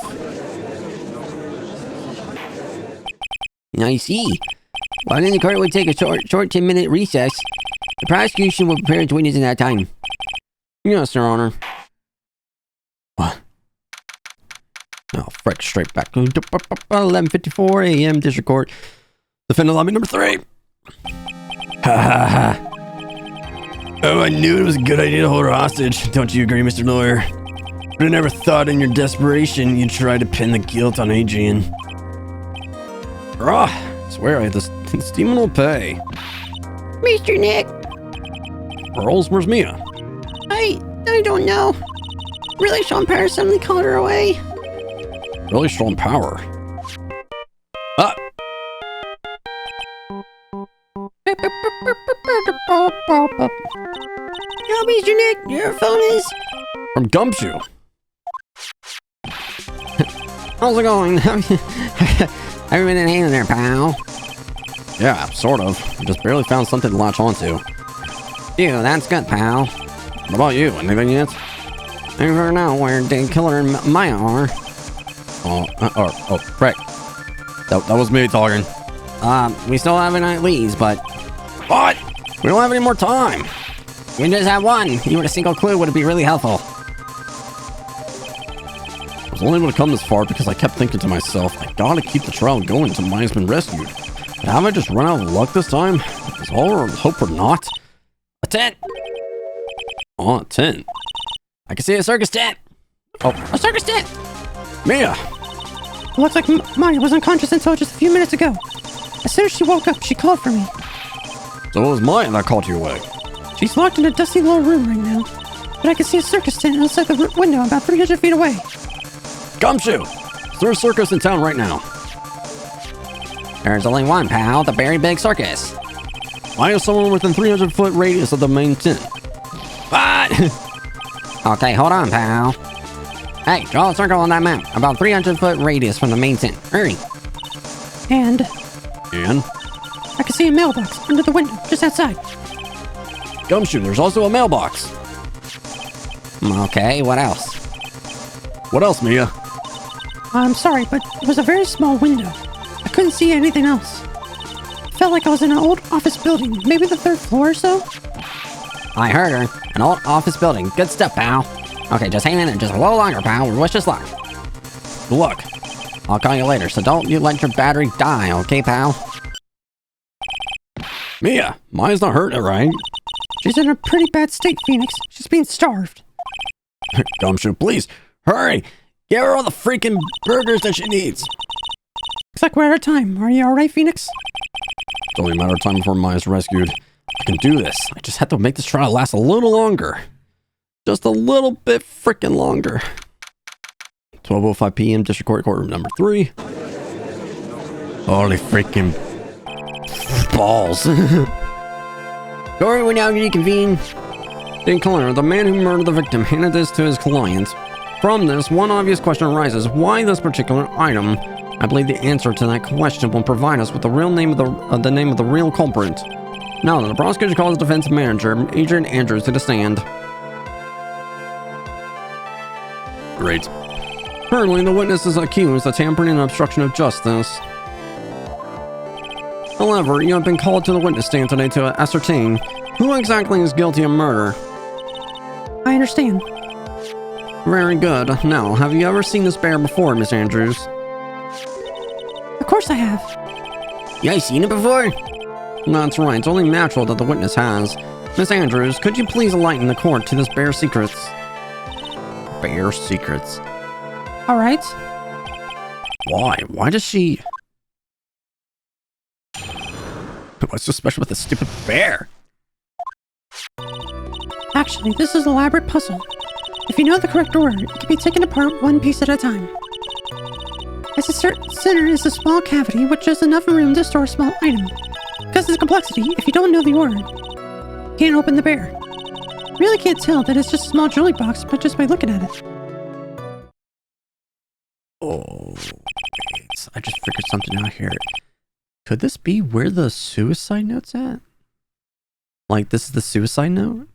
I see. Well, then the court would take a short 10-minute recess. The prosecution will prepare its witness in that time. Yes, Your Honor. What? Oh, frick, straight back. 11:54 a.m. District Court. Defendant lobby number 3. Ha. Oh, I knew it was a good idea to hold her hostage. Don't you agree, Mr. Lawyer? But I never thought in your desperation you'd try to pin the guilt on Adrian. I swear I had this demon will pay. Mr. Nick, Pearls, where's Mia? I don't know. Really strong power suddenly called her away. Really strong power. Ah! Yo, Mr. Nick, your phone is... From Gumshoe. How's it going? Everyone hanging there, pal. Yeah, sort of. I just barely found something to latch onto. Ew, that's good, pal. What about you? Anything yet? I never know where the killer and Maya are. Oh, frick. That was me talking. We still have any leads, but... What? We don't have any more time. We just have one. Even a single clue would be really helpful. I was only able to come this far because I kept thinking to myself, I gotta keep the trial going until Maya's been rescued. But have I just run out of luck this time? Is all our hope for naught? A tent. Oh, a tent. I can see a circus tent. A circus tent! Mia! Looks like Maya was unconscious until just a few minutes ago. As soon as she woke up, she called for me. So it was Maya that called you awake. She's locked in a dusty little room right now. But I can see a circus tent outside the window about 300 feet away. Gumshoe! Is there a circus in town right now? There's only one, pal. The Very Big Circus. I have someone within 300-foot radius of the main tent. What? Okay, hold on, pal. Hey, draw a circle on that map. About 300-foot radius from the main tent. Hurry. And And? I can see a mailbox under the window, just outside. Gumshoe, there's also a mailbox. Okay, what else? What else, Mia? I'm sorry, but it was a very small window. I couldn't see anything else. Felt like I was in an old office building, maybe the 3rd floor or so. I heard her. An old office building. Good stuff, pal. Okay, just hang in there just a little longer, pal. Wish us luck. Good luck. I'll call you later, so don't you let your battery die, okay, pal? Mia, Maya's not hurt, right? She's in a pretty bad state, Phoenix. She's being starved. Gumshoe, please, hurry! Give her all the freaking burgers that she needs. Looks like we're out of time. Are you alright, Phoenix? It's only a matter of time before Maya's rescued. I can do this. I just have to make this trial last a little longer. Just a little bit freaking longer. 12:05 p.m. District Court, courtroom number 3. Holy freaking balls. Court will now reconvene. In Clair, the man who murdered the victim handed this to his client. From this, one obvious question arises: why this particular item? I believe the answer to that question will provide us with the real name of the name of the real culprit. Now, the prosecutor calls the defense manager, Agent Andrews, to the stand. Great. Currently, the witness is accused of tampering and obstruction of justice. However, you have been called to the witness stand today to ascertain who exactly is guilty of murder. I understand. Very good. Now, have you ever seen this bear before, Miss Andrews? Of course I have. You guys seen it before? That's right. It's only natural that the witness has. Miss Andrews, could you please enlighten the court to this bear's secrets? Bear secrets. Alright. Why? Why does she... What's so special about this stupid bear? Actually, this is an elaborate puzzle. If you know the correct order, it can be taken apart one piece at a time. As the center is a small cavity with just enough room to store a small item. Because of the complexity, if you don't know the order, you can't open the bear. You really can't tell that it's just a small jewelry box but just by looking at it. Oh, wait. I just figured something out here. Could this be where the suicide note's at? Like, this is the suicide note?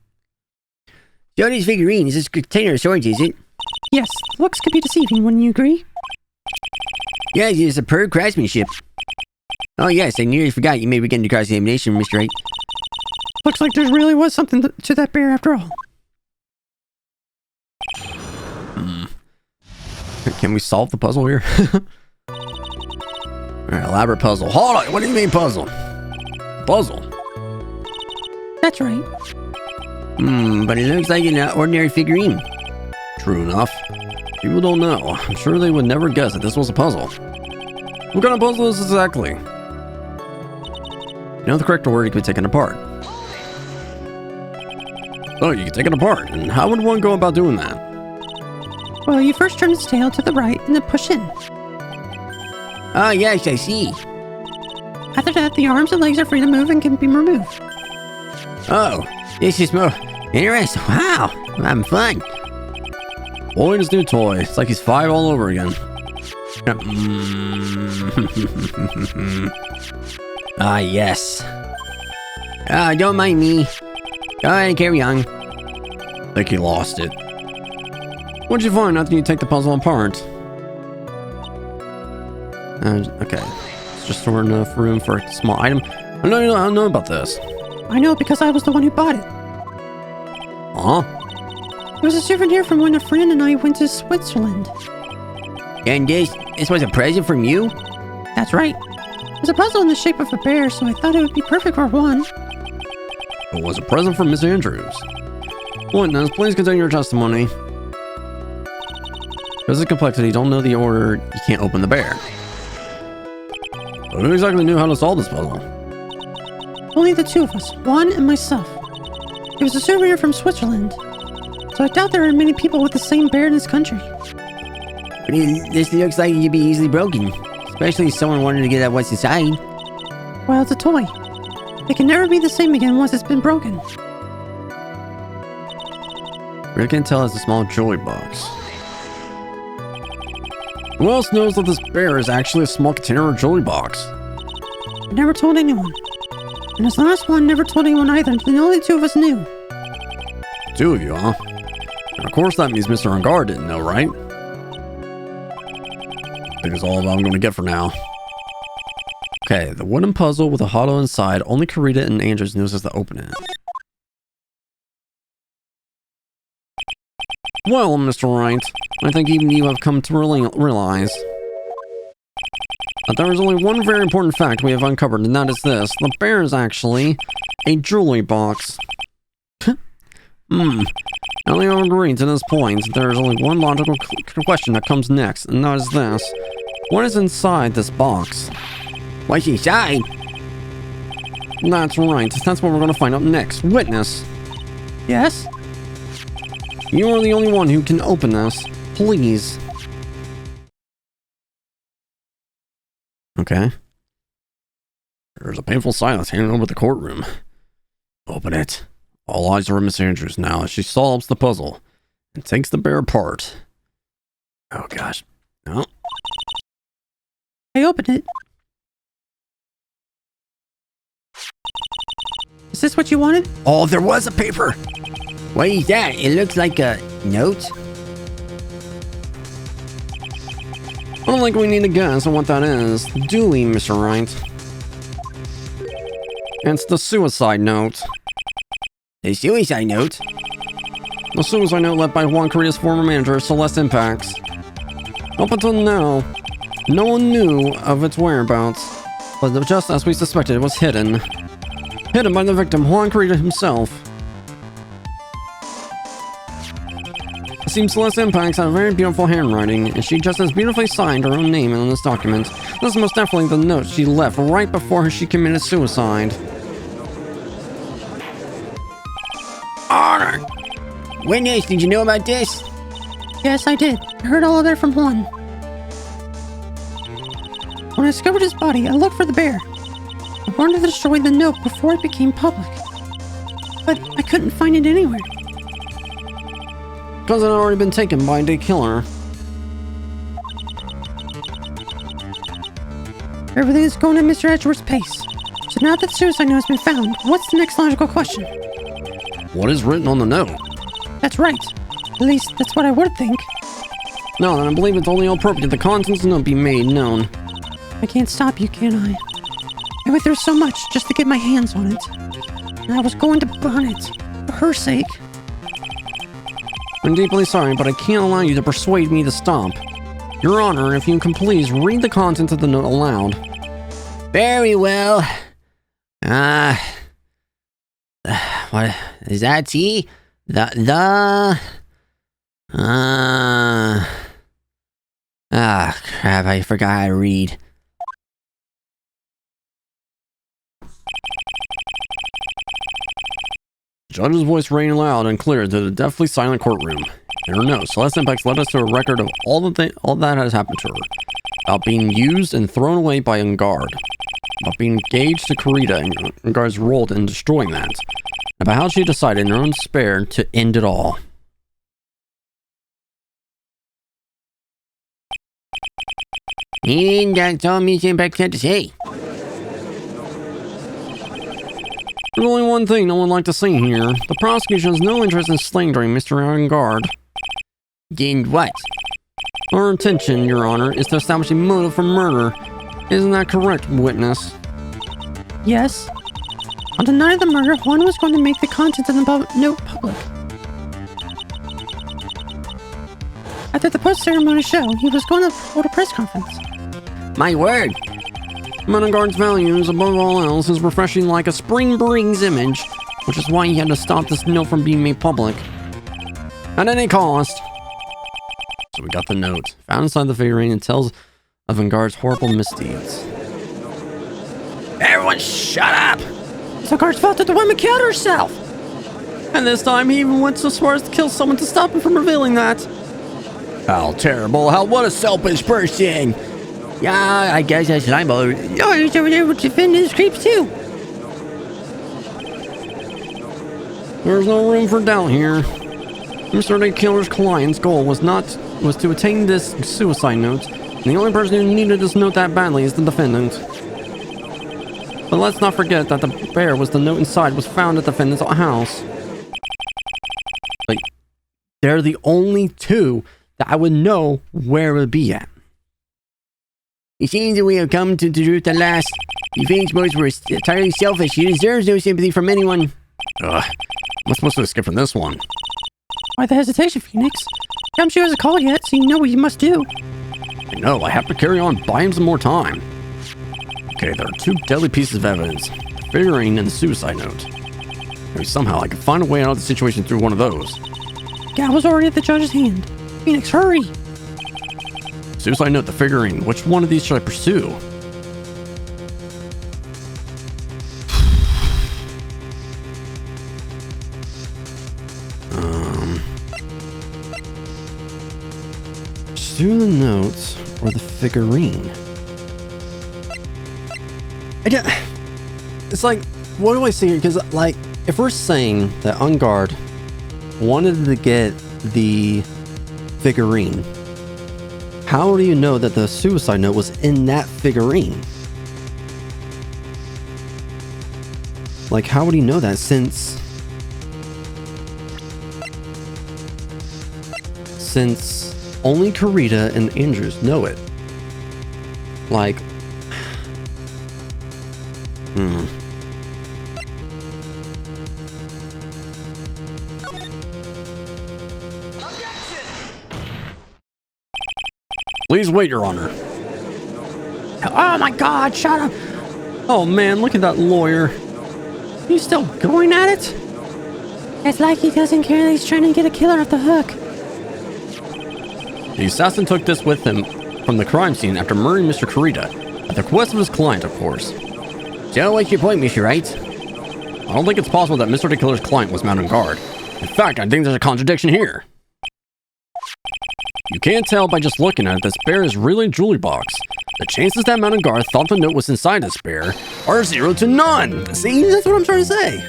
Jody's figurine is this container of swords, is it? Yes, looks could be deceiving, wouldn't you agree? Yes, it's superb craftsmanship. Oh yes, I nearly forgot you made weekend cross-examination, Mr. Wright. Looks like there really was something to that bear after all. Can we solve the puzzle here? Alright, elaborate puzzle. Hold on, what do you mean puzzle? Puzzle? That's right. But it looks like an ordinary figurine. True enough. People don't know. I'm sure they would never guess that this was a puzzle. What kind of puzzle is this exactly? You know the correct order, it could be taken apart. Oh, you can take it apart. And how would one go about doing that? Well, you first turn its tail to the right and then push in. Oh yes, I see. After that, the arms and legs are free to move and can be removed. Oh, this is more interesting. Wow, I'm having fun. Boy and his new toy. It's like he's 5 all over again. Ah, yes. Ah, don't mind me. Go ahead and carry on. I think he lost it. What'd you find after you take the puzzle apart? Okay. It's just storing enough room for a small item. I don't know about this. I know because I was the one who bought it. Huh? It was a souvenir from when a friend and I went to Switzerland. And this was a present from you? That's right. It was a puzzle in the shape of a bear, so I thought it would be perfect for one. It was a present from Miss Andrews. Witness, please continue your testimony. Because of complexity, you don't know the order, you can't open the bear. But who exactly knew how to solve this puzzle? Only the two of us, Juan and myself. He was a souvenir from Switzerland, so I doubt there are many people with the same bear in this country. But this looks like it could be easily broken. Especially if someone wanted to get at what's inside. Well, it's a toy. It can never be the same again once it's been broken. Really can't tell it's a small jewelry box. Who else knows that this bear is actually a small container or jewelry box? I never told anyone. And this last one never told anyone either, and only two of us knew. Two of you, huh? And of course that means Mr. Unguard didn't know, right? I think it's all I'm going to get for now. Okay, the wooden puzzle with a hollow inside. Only Karita and Andrews knows how to open it. Well, Mr. Wright, I think even you have come to realize that there is only one very important fact we have uncovered, and that is this. The bear is actually a jewelry box. Now we have agreed to this point. There is only one logical question that comes next, and that is this. What is inside this box? What's inside? That's right. That's what we're going to find out next. Witness. Yes? You are the only one who can open this. Please. Okay. There's a painful silence hanging over the courtroom. Open it. All eyes are on Miss Andrews now as she solves the puzzle and takes the bear apart. Oh gosh. No. I opened it. Is this what you wanted? Oh, there was a paper. What is that? It looks like a note. I don't think we need to guess on what that is, do we, Mr. Wright? It's the suicide note. The suicide note? The suicide note left by Juan Korea's former manager, Celeste Impacts. Up until now, no one knew of its whereabouts, but just as we suspected, it was hidden. Hidden by the victim, Juan Korea himself. It seems Celeste Impacts had a very beautiful handwriting, and she just as beautifully signed her own name on this document. This is most definitely the note she left right before she committed suicide. Honor! Witness, did you know about this? Yes, I did. I heard all of that from Juan. When I discovered his body, I looked for the bear. I wanted to destroy the note before it became public. But I couldn't find it anywhere. Because it had already been taken by the killer. Everything is going at Mr. Edgeworth's pace. So now that suicide note has been found, what's the next logical question? What is written on the note? That's right. At least, that's what I would think. No, then I believe it's only appropriate the contents of the note be made known. I can't stop you, can I? I went through so much just to get my hands on it. And I was going to burn it. For her sake. I'm deeply sorry, but I can't allow you to persuade me to stop. Your Honor, if you can please read the contents of the note aloud. Very well. What is that? See? Crap, I forgot how to read. The judge's voice rang loud and clear to the deathly silent courtroom. In her note, Celeste Impacts led us to a record of all that has happened to her. About being used and thrown away by Ungard. About being engaged to Karita and Ungard's role in destroying that. About how she decided in her own despair to end it all. And that's all Miss Impact had to say. There's only one thing no one would like to see here. The prosecution has no interest in slandering Mr. Ungard. Then what? Our intention, Your Honor, is to establish a motive for murder. Isn't that correct, witness? Yes. On the night of the murder, Juan was going to make the contents of the note public. After the post-ceremony show, he was going to hold a press conference. My word! Menagard's values, above all else, is refreshing like a spring breeze image, which is why he had to stop this note from being made public. At any cost. So we got the note. Found inside the figurine, it tells of Vanguard's horrible misdeeds. Everyone shut up! It's Vanguard's fault that the woman killed herself. And this time he even went so far as to kill someone to stop him from revealing that. How terrible. What a selfish person. Yeah, I guess that's liable. No, he's over there defending his creeps too. There's no room for doubt here. Mr. The Killer's client's goal was to attain this suicide note, and the only person who needed this note that badly is the defendant. But let's not forget that the bear was the note inside was found at the defendant's house. Like, they're the only two that I would know where it would be at. It seems that we have come to the truth at last. The Phoenix boys were entirely selfish. He deserves no sympathy from anyone. I'm supposed to skip from this one. Why the hesitation, Phoenix? Gumshoe hasn't called yet, so you know what you must do. I know, I have to carry on, buy him some more time. Okay, there are two deadly pieces of evidence. The figurine and the suicide note. Maybe somehow I can find a way out of the situation through one of those. Gal was already at the judge's hand. Phoenix, hurry! Suicide note, the figurine. Which one of these should I pursue? Pursue the notes or the figurine? It's like, what do I see here? Because, like, if we're saying that On Guard wanted to get the figurine, how do you know that the suicide note was in that figurine? Like, how would he know that since only Kurita and Andrews know it? Like, Please wait, Your Honor. Oh my god, shut up! oh man, look at that lawyer. He's still going at it? It's like he doesn't care that he's trying to get a killer off the hook. The assassin took this with him from the crime scene after murdering Mr. Kurita, at the request of his client, of course. So what's your point, Mr. Wright? I don't think it's possible that Mr. The Killer's client was mounted on guard. In fact, I think there's a contradiction here. You can't tell by just looking at it that this bear is really a jewelry box. The chances that mounted guard thought the note was inside this bear are 0 to none. See, that's what I'm trying to say.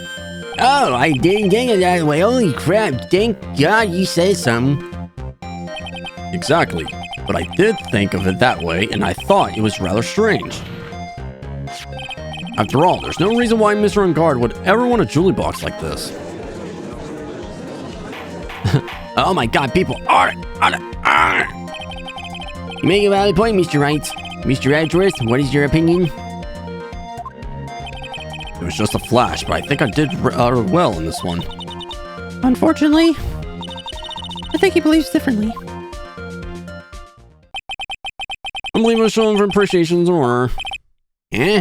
Oh, I didn't think of that way. Holy crap, thank God you said something. Exactly. But I did think of it that way, and I thought it was rather strange. After all, there's no reason why Mr. On Guard would ever want a jewelry box like this. Oh my god, people are. You make a valid point, Mr. Wright. Mr. Edgeworth, what is your opinion? It was just a flash, but I think I did well in this one. Unfortunately, I think he believes differently. I believe I was showing for appreciation to honor. Eh?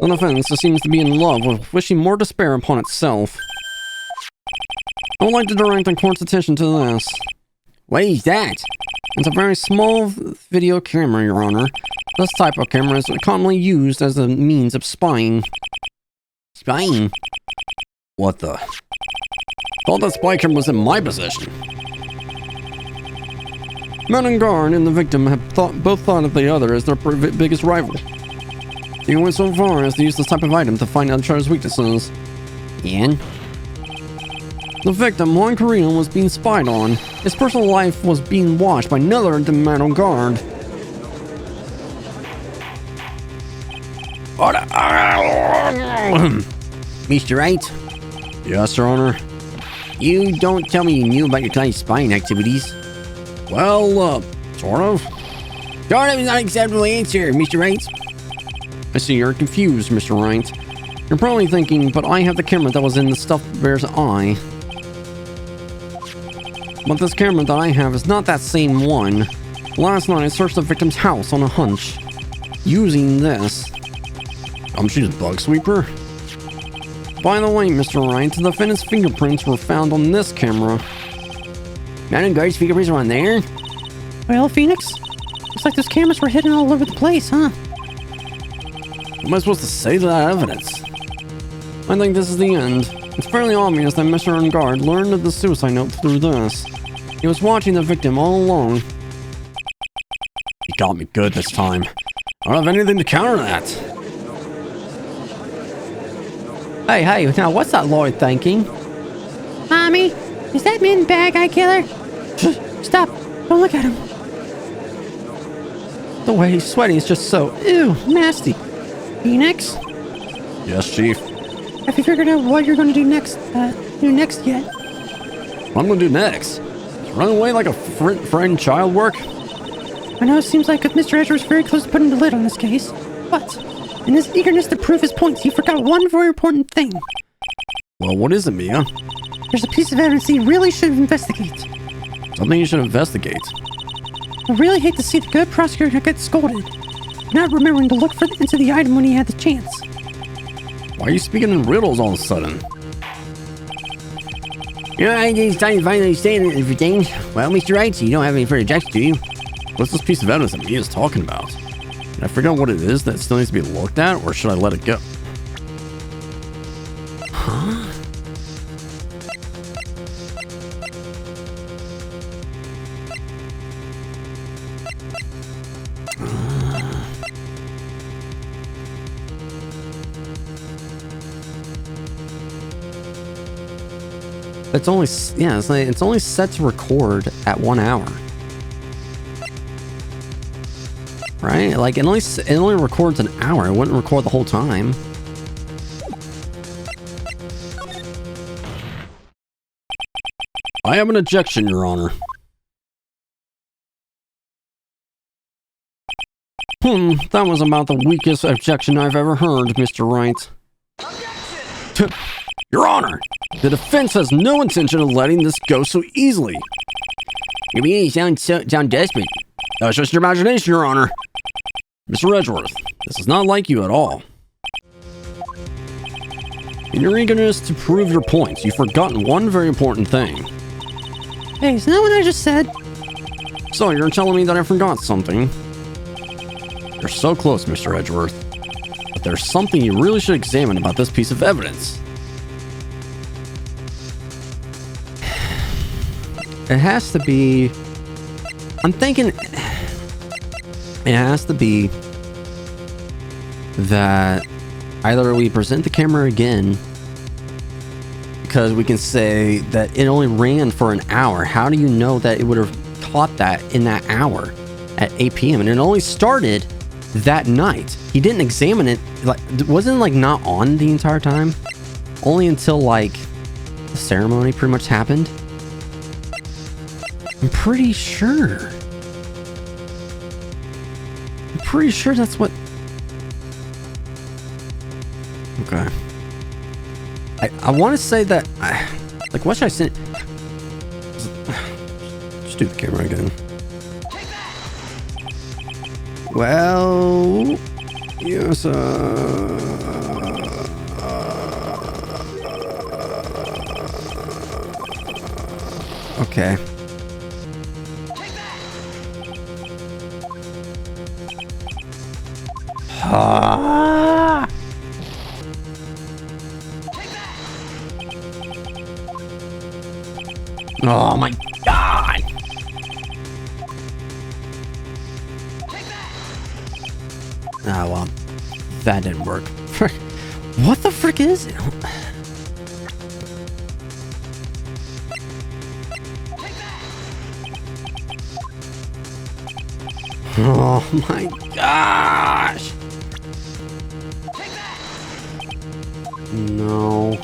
An offense that seems to be in love with wishing more despair upon itself. I would like to direct the court's attention to this. What is that? It's a very small video camera, Your Honor. This type of camera is commonly used as a means of spying. Spying? What the? Thought that spy camera was in my possession. Mountain Guard and the victim have both thought of the other as their biggest rival. They went so far as to use this type of item to find out each other's weaknesses. And? The victim, Juan Carino, was being spied on. His personal life was being watched by another than Mountain Guard. Mr. Wright? Yes, Your Honor. You don't tell me you knew about your client's spying activities. Well, sort of. Sort of is not an acceptable answer, Mr. Wright. I see you're confused, Mr. Wright. You're probably thinking, but I have the camera that was in the stuffed bear's eye. But this camera that I have is not that same one. Last night I searched the victim's house on a hunch. Using this. She's a bug sweeper. By the way, Mr. Wright, the defendant's fingerprints were found on this camera. Mountain Guard's fingerprints were on there? Well, Phoenix, looks like those cameras were hidden all over the place, huh? What am I supposed to say to that evidence? I think this is the end. It's fairly obvious that Mr. Ungard learned of the suicide note through this. He was watching the victim all along. He got me good this time. I don't have anything to counter that. Hey, now what's that lawyer thinking? Mommy, is that man bad guy killer? Stop. Don't look at him. The way he's sweating is just so, ew, nasty. Phoenix, Yes, Chief. have you figured out what you're going to do next yet? What I'm gonna do next? Is run away like a friend child work? I know it seems like Mr. Edgeworth's very close to putting the lid on this case, but in his eagerness to prove his points, he forgot one very important thing. Well, what is it, Mia? There's a piece of evidence he really should investigate. Something you should investigate. I really hate to see the good prosecutor get scolded, not remembering to look into the item when he had the chance. Why are you speaking in riddles all of a sudden? You know, I think it's time to finally understand everything. Well, Mr. Wright, so you don't have any further objections, do you? What's this piece of evidence that Mia's talking about? Did I figure out what it is that still needs to be looked at, or should I let it go? Huh? It's only, yeah, it's only set to record at 1 hour. Right? Like, it only records an hour. It wouldn't record the whole time. I have an objection, Your Honor. That was about the weakest objection I've ever heard, Mr. Wright. Your Honor, the defense has no intention of letting this go so easily. You mean you sound desperate? That's just your imagination, Your Honor. Mr. Edgeworth, this is not like you at all. In your eagerness to prove your points, you've forgotten one very important thing. Hey, isn't that what I just said? So, you're telling me that I forgot something? You're so close, Mr. Edgeworth. But there's something you really should examine about this piece of evidence. It has to be... I'm thinking... It has to be that either we present the camera again, because we can say that it only ran for an hour. How do you know that it would have caught that in that hour at 8 p.m. and it only started that night? He didn't examine it, like, wasn't like not on the entire time, only until like the ceremony pretty much happened. I'm pretty sure that's what... Okay. I want to say that... like, what should I say? Just do the camera again. Well... Yes, okay. Oh my god! Ah, well, that didn't work. What the frick is it? Oh my gosh! No.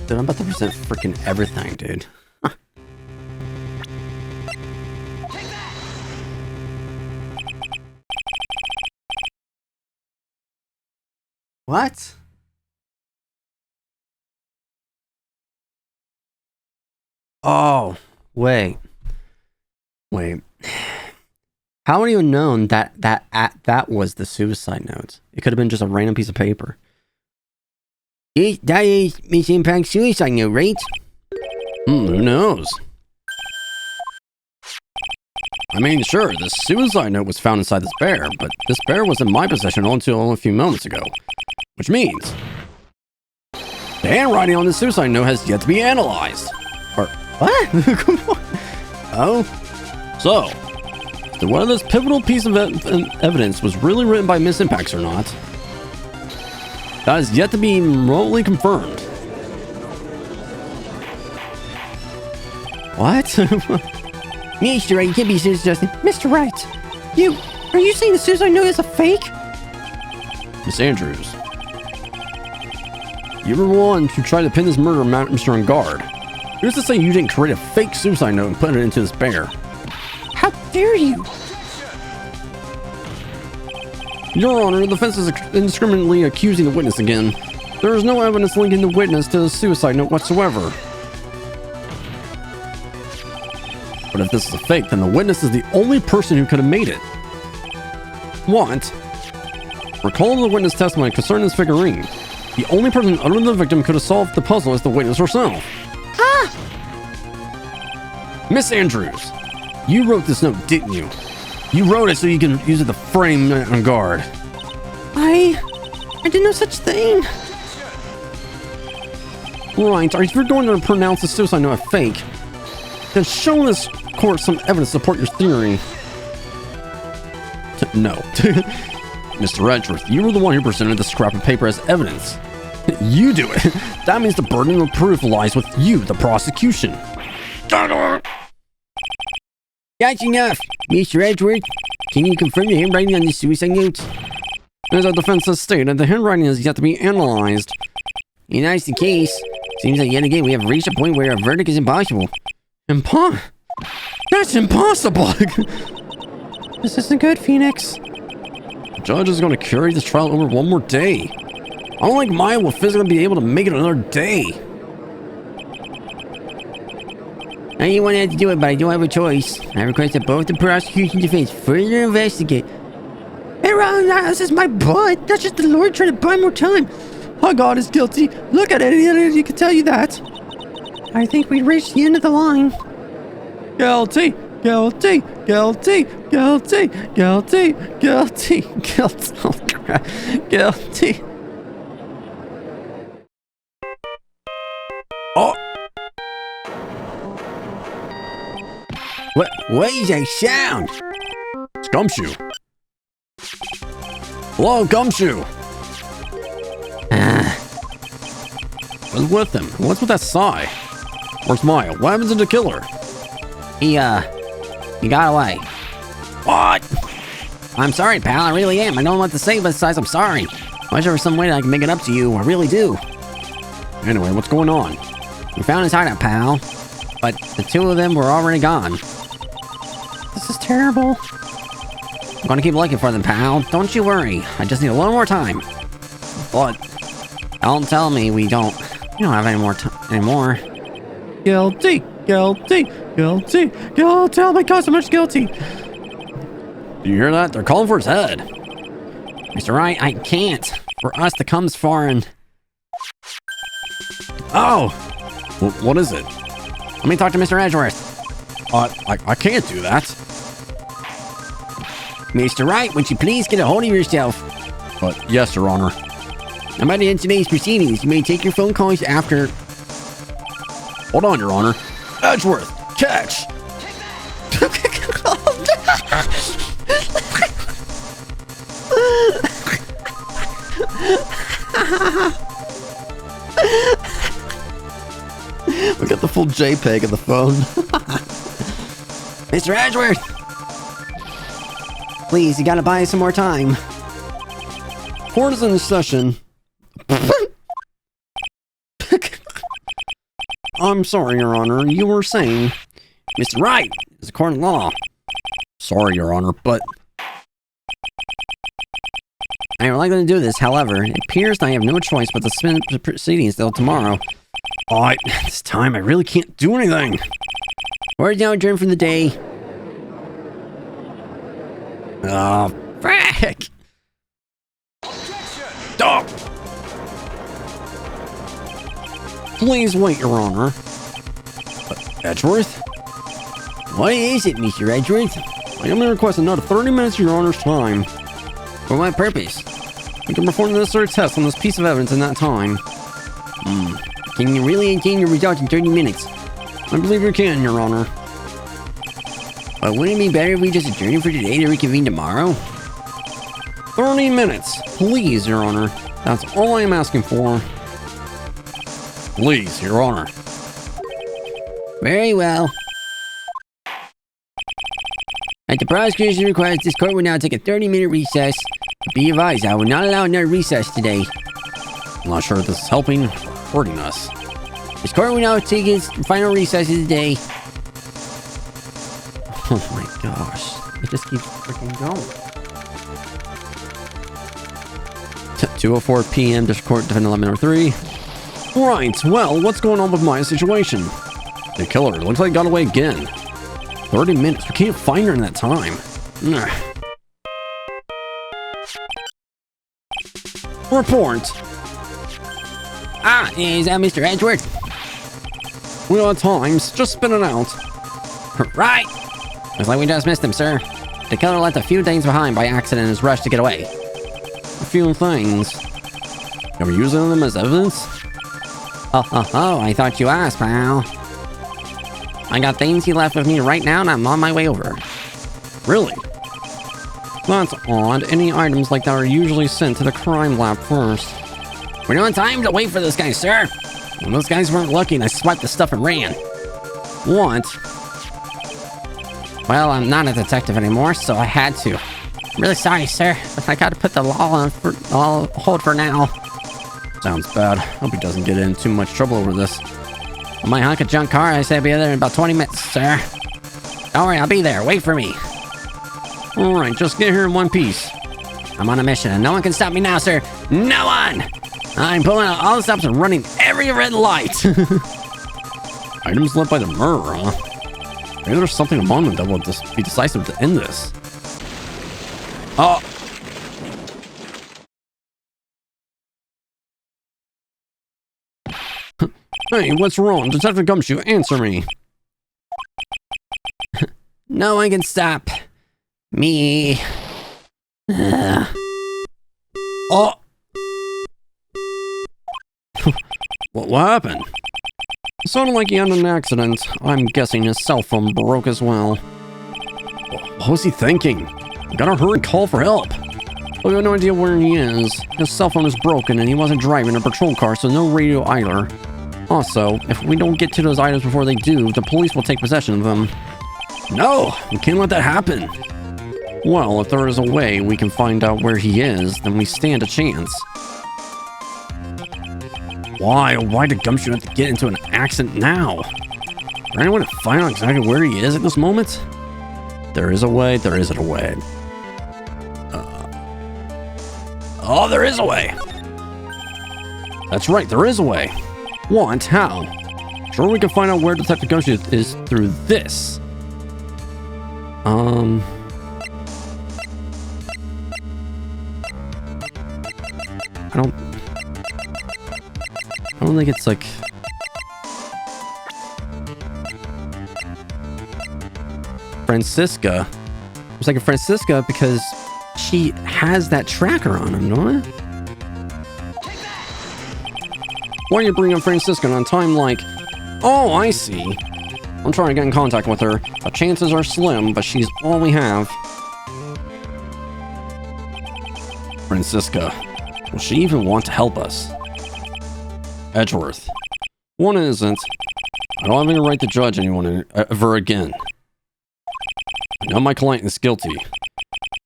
Dude, I'm about to present freaking everything, dude. What? Oh, wait. How would you have known that was the suicide note? It could have been just a random piece of paper. That is Miss Impact's suicide note, right? Who knows? I mean, sure, the suicide note was found inside this bear, but this bear was in my possession until only a few moments ago. Which means the handwriting on the suicide note has yet to be analyzed. Or, what? Oh? So whether this pivotal piece of evidence was really written by Miss Impacts or not, that is yet to be remotely confirmed. What? Mr. Wright, you can't be serious, Justin. Mr. Wright, are you saying the suicide note is a fake? Miss Andrews, you were the one who tried to pin this murder mystery on guard. Who's to say you didn't create a fake suicide note and put it into this bear? How dare you? Your Honor, the defense is indiscriminately accusing the witness again. There is no evidence linking the witness to the suicide note whatsoever. But if this is a fake, then the witness is the only person who could have made it. What? Recall the witness testimony concerning this figurine. The only person other than the victim could have solved the puzzle is the witness herself. Ah! Miss Andrews, you wrote this note, didn't you? You wrote it so you can use it to frame it on guard. I did no such thing. Right, if you're going to pronounce the suicide note a fake, then show this court some evidence to support your theory. No. Mr. Edgeworth, you were the one who presented the scrap of paper as evidence. You do it. That means the burden of proof lies with you, the prosecution. That's enough. Mr. Edgeworth, can you confirm the handwriting on the suicide note? As our defense has stated, the handwriting is yet to be analyzed. If that's the case, seems like yet again we have reached a point where a verdict is impossible. That's impossible! This isn't good, Phoenix. The judge is going to carry this trial over one more day. I don't think Maya will physically be able to make it another day. I didn't want to have to do it, but I don't have a choice. I request that both the prosecution and defense further investigate. Hey, Ron, this is my butt. That's just the Lord trying to buy more time. Oh, God is guilty. Look at it. He can tell you that. I think we reached the end of the line. Guilty, guilty, guilty, guilty, guilty, guilty, guilty. Oh! What is that sound? It's Gumshoe. Hello, Gumshoe. What's with him? What's with that sigh? Where's Maya? What happened to the killer? He got away. What? I'm sorry, pal. I really am. I don't know what to say besides I'm sorry. I wish there was some way that I can make it up to you. I really do. Anyway, what's going on? We found his hideout, pal. But the two of them were already gone. This is terrible. I'm gonna keep looking for them, pal. Don't you worry. I just need a little more time. But Don't tell me we don't have any more time anymore. Guilty, guilty, guilty, guilty. Oh my God, so much guilty. do you hear that? They're calling for his head. Mr. Wright, I can't. For us to come this far and... Oh! What is it? Let me talk to Mr. Edgeworth. I can't do that. Mr. Wright, would you please get a hold of yourself? But yes, Your Honor. I'm at the end of today's proceedings. You may take your phone calls after... Hold on, Your Honor. Edgeworth, catch! We got the full JPEG of the phone. Mr. Edgeworth! Please, you gotta buy us some more time. Court is in session. I'm sorry, Your Honor. You were saying... Mr. Wright, it's a court of law. Sorry, Your Honor, but... I am likely to do this, however, it appears that I have no choice but to suspend the proceedings till tomorrow. This time I really can't do anything. We're now adjourned for the day. Oh, frick! Stop! Please wait, Your Honor. Edgeworth? What is it, Mr. Edgeworth? I only request another 30 minutes of your honor's time. For what purpose? We can perform the necessary tests on this piece of evidence in that time. Can you really obtain your results in 30 minutes? I believe you can, your honor. But wouldn't it be better if we just adjourn for today to reconvene tomorrow? 30 minutes, please, your honor. That's all I am asking for. Please, Your Honor. Very well. At the prosecution's request, this court will now take a 30-minute recess. Be advised, I will not allow another recess today. I'm not sure if this is helping or hurting us. This court will now take its final recess of the day. Oh my gosh. It just keeps freaking going. 2:04 p.m. District Court Defendant 1103. Right, well, what's going on with my situation? The killer looks like he got away again. 30 minutes. We can't find her in that time. Ugh. Report. Ah, is that Mr. Edgeworth? We are at times. Just spin it out. Right. Looks like we just missed him, sir. The killer left a few things behind by accident in his rush to get away. A few things. Are we using them as evidence? Oh, I thought you asked, pal. I got things he left with me right now, and I'm on my way over. Really? That's odd. Any items like that are usually sent to the crime lab first. We don't have time to wait for this guy, sir. Well, those guys weren't lucky and I swiped the stuff and ran. What? Well, I'm not a detective anymore, so I had to. I'm really sorry, sir, but I gotta put the law on hold for now. Sounds bad. Hope he doesn't get in too much trouble over this. My hunk of junk car, I said I'll be there in about 20 minutes, sir. Don't worry, I'll be there. Wait for me. Alright, just get here in one piece. I'm on a mission, and no one can stop me now, sir. No one! I'm pulling out all the stops and running every red light. Items left by the murderer, huh? Maybe there's something among them that will just be decisive to end this. Oh! Hey, what's wrong? Detective Gumshoe, answer me. No one can stop me. Oh! What happened? It sounded like he had an accident. I'm guessing his cell phone broke as well. What was he thinking? I gotta hurry and call for help. We have no idea where he is. His cell phone is broken and he wasn't driving a patrol car, so no radio either. Also, if we don't get to those items before they do, the police will take possession of them. No! We can't let that happen! Well, if there is a way we can find out where he is, then we stand a chance. Why did Gumshoe have to get into an accident now? Is there anyone to find out exactly where he is at this moment? There is a way, there isn't a way. Oh, there is a way! That's right, there is a way. What? How? Sure, we can find out where Detective Gumshoe is through this. I don't think it's like... Francisca. It's like a Francisca because she has that tracker on him, don't it? Why are you bringing up Francisca on a time like... Oh, I see. I'm trying to get in contact with her. The chances are slim, but she's all we have. Francisca. Will she even want to help us? Edgeworth. One isn't. I don't have any right to judge anyone ever again. I know my client is guilty.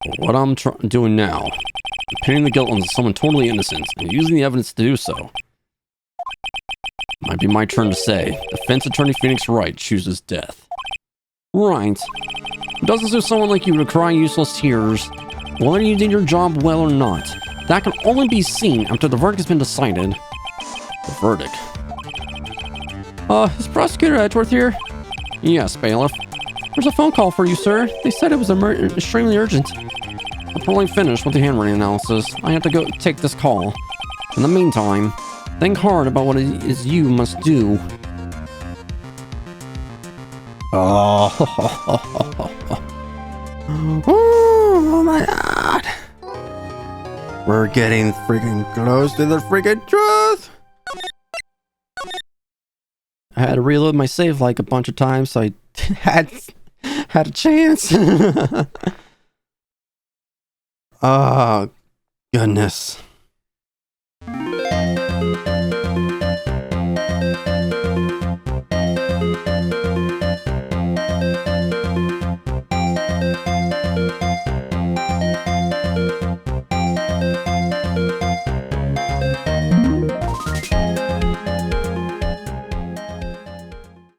But what I'm doing now, I'm pinning the guilt on someone totally innocent and using the evidence to do so. Might be my turn to say, defense attorney Phoenix Wright chooses death. Right. It doesn't suit someone like you to cry useless tears, whether you did your job well or not. That can only be seen after the verdict has been decided. The verdict. Is Prosecutor Edgeworth here? Yes, bailiff. There's a phone call for you, sir. They said it was extremely urgent. We're probably finished with the handwriting analysis. I have to go take this call. In the meantime, think hard about what it is you must do. Oh my god. We're getting freaking close to the freaking truth. I had to reload my save like a bunch of times, so I had a chance. Oh, goodness.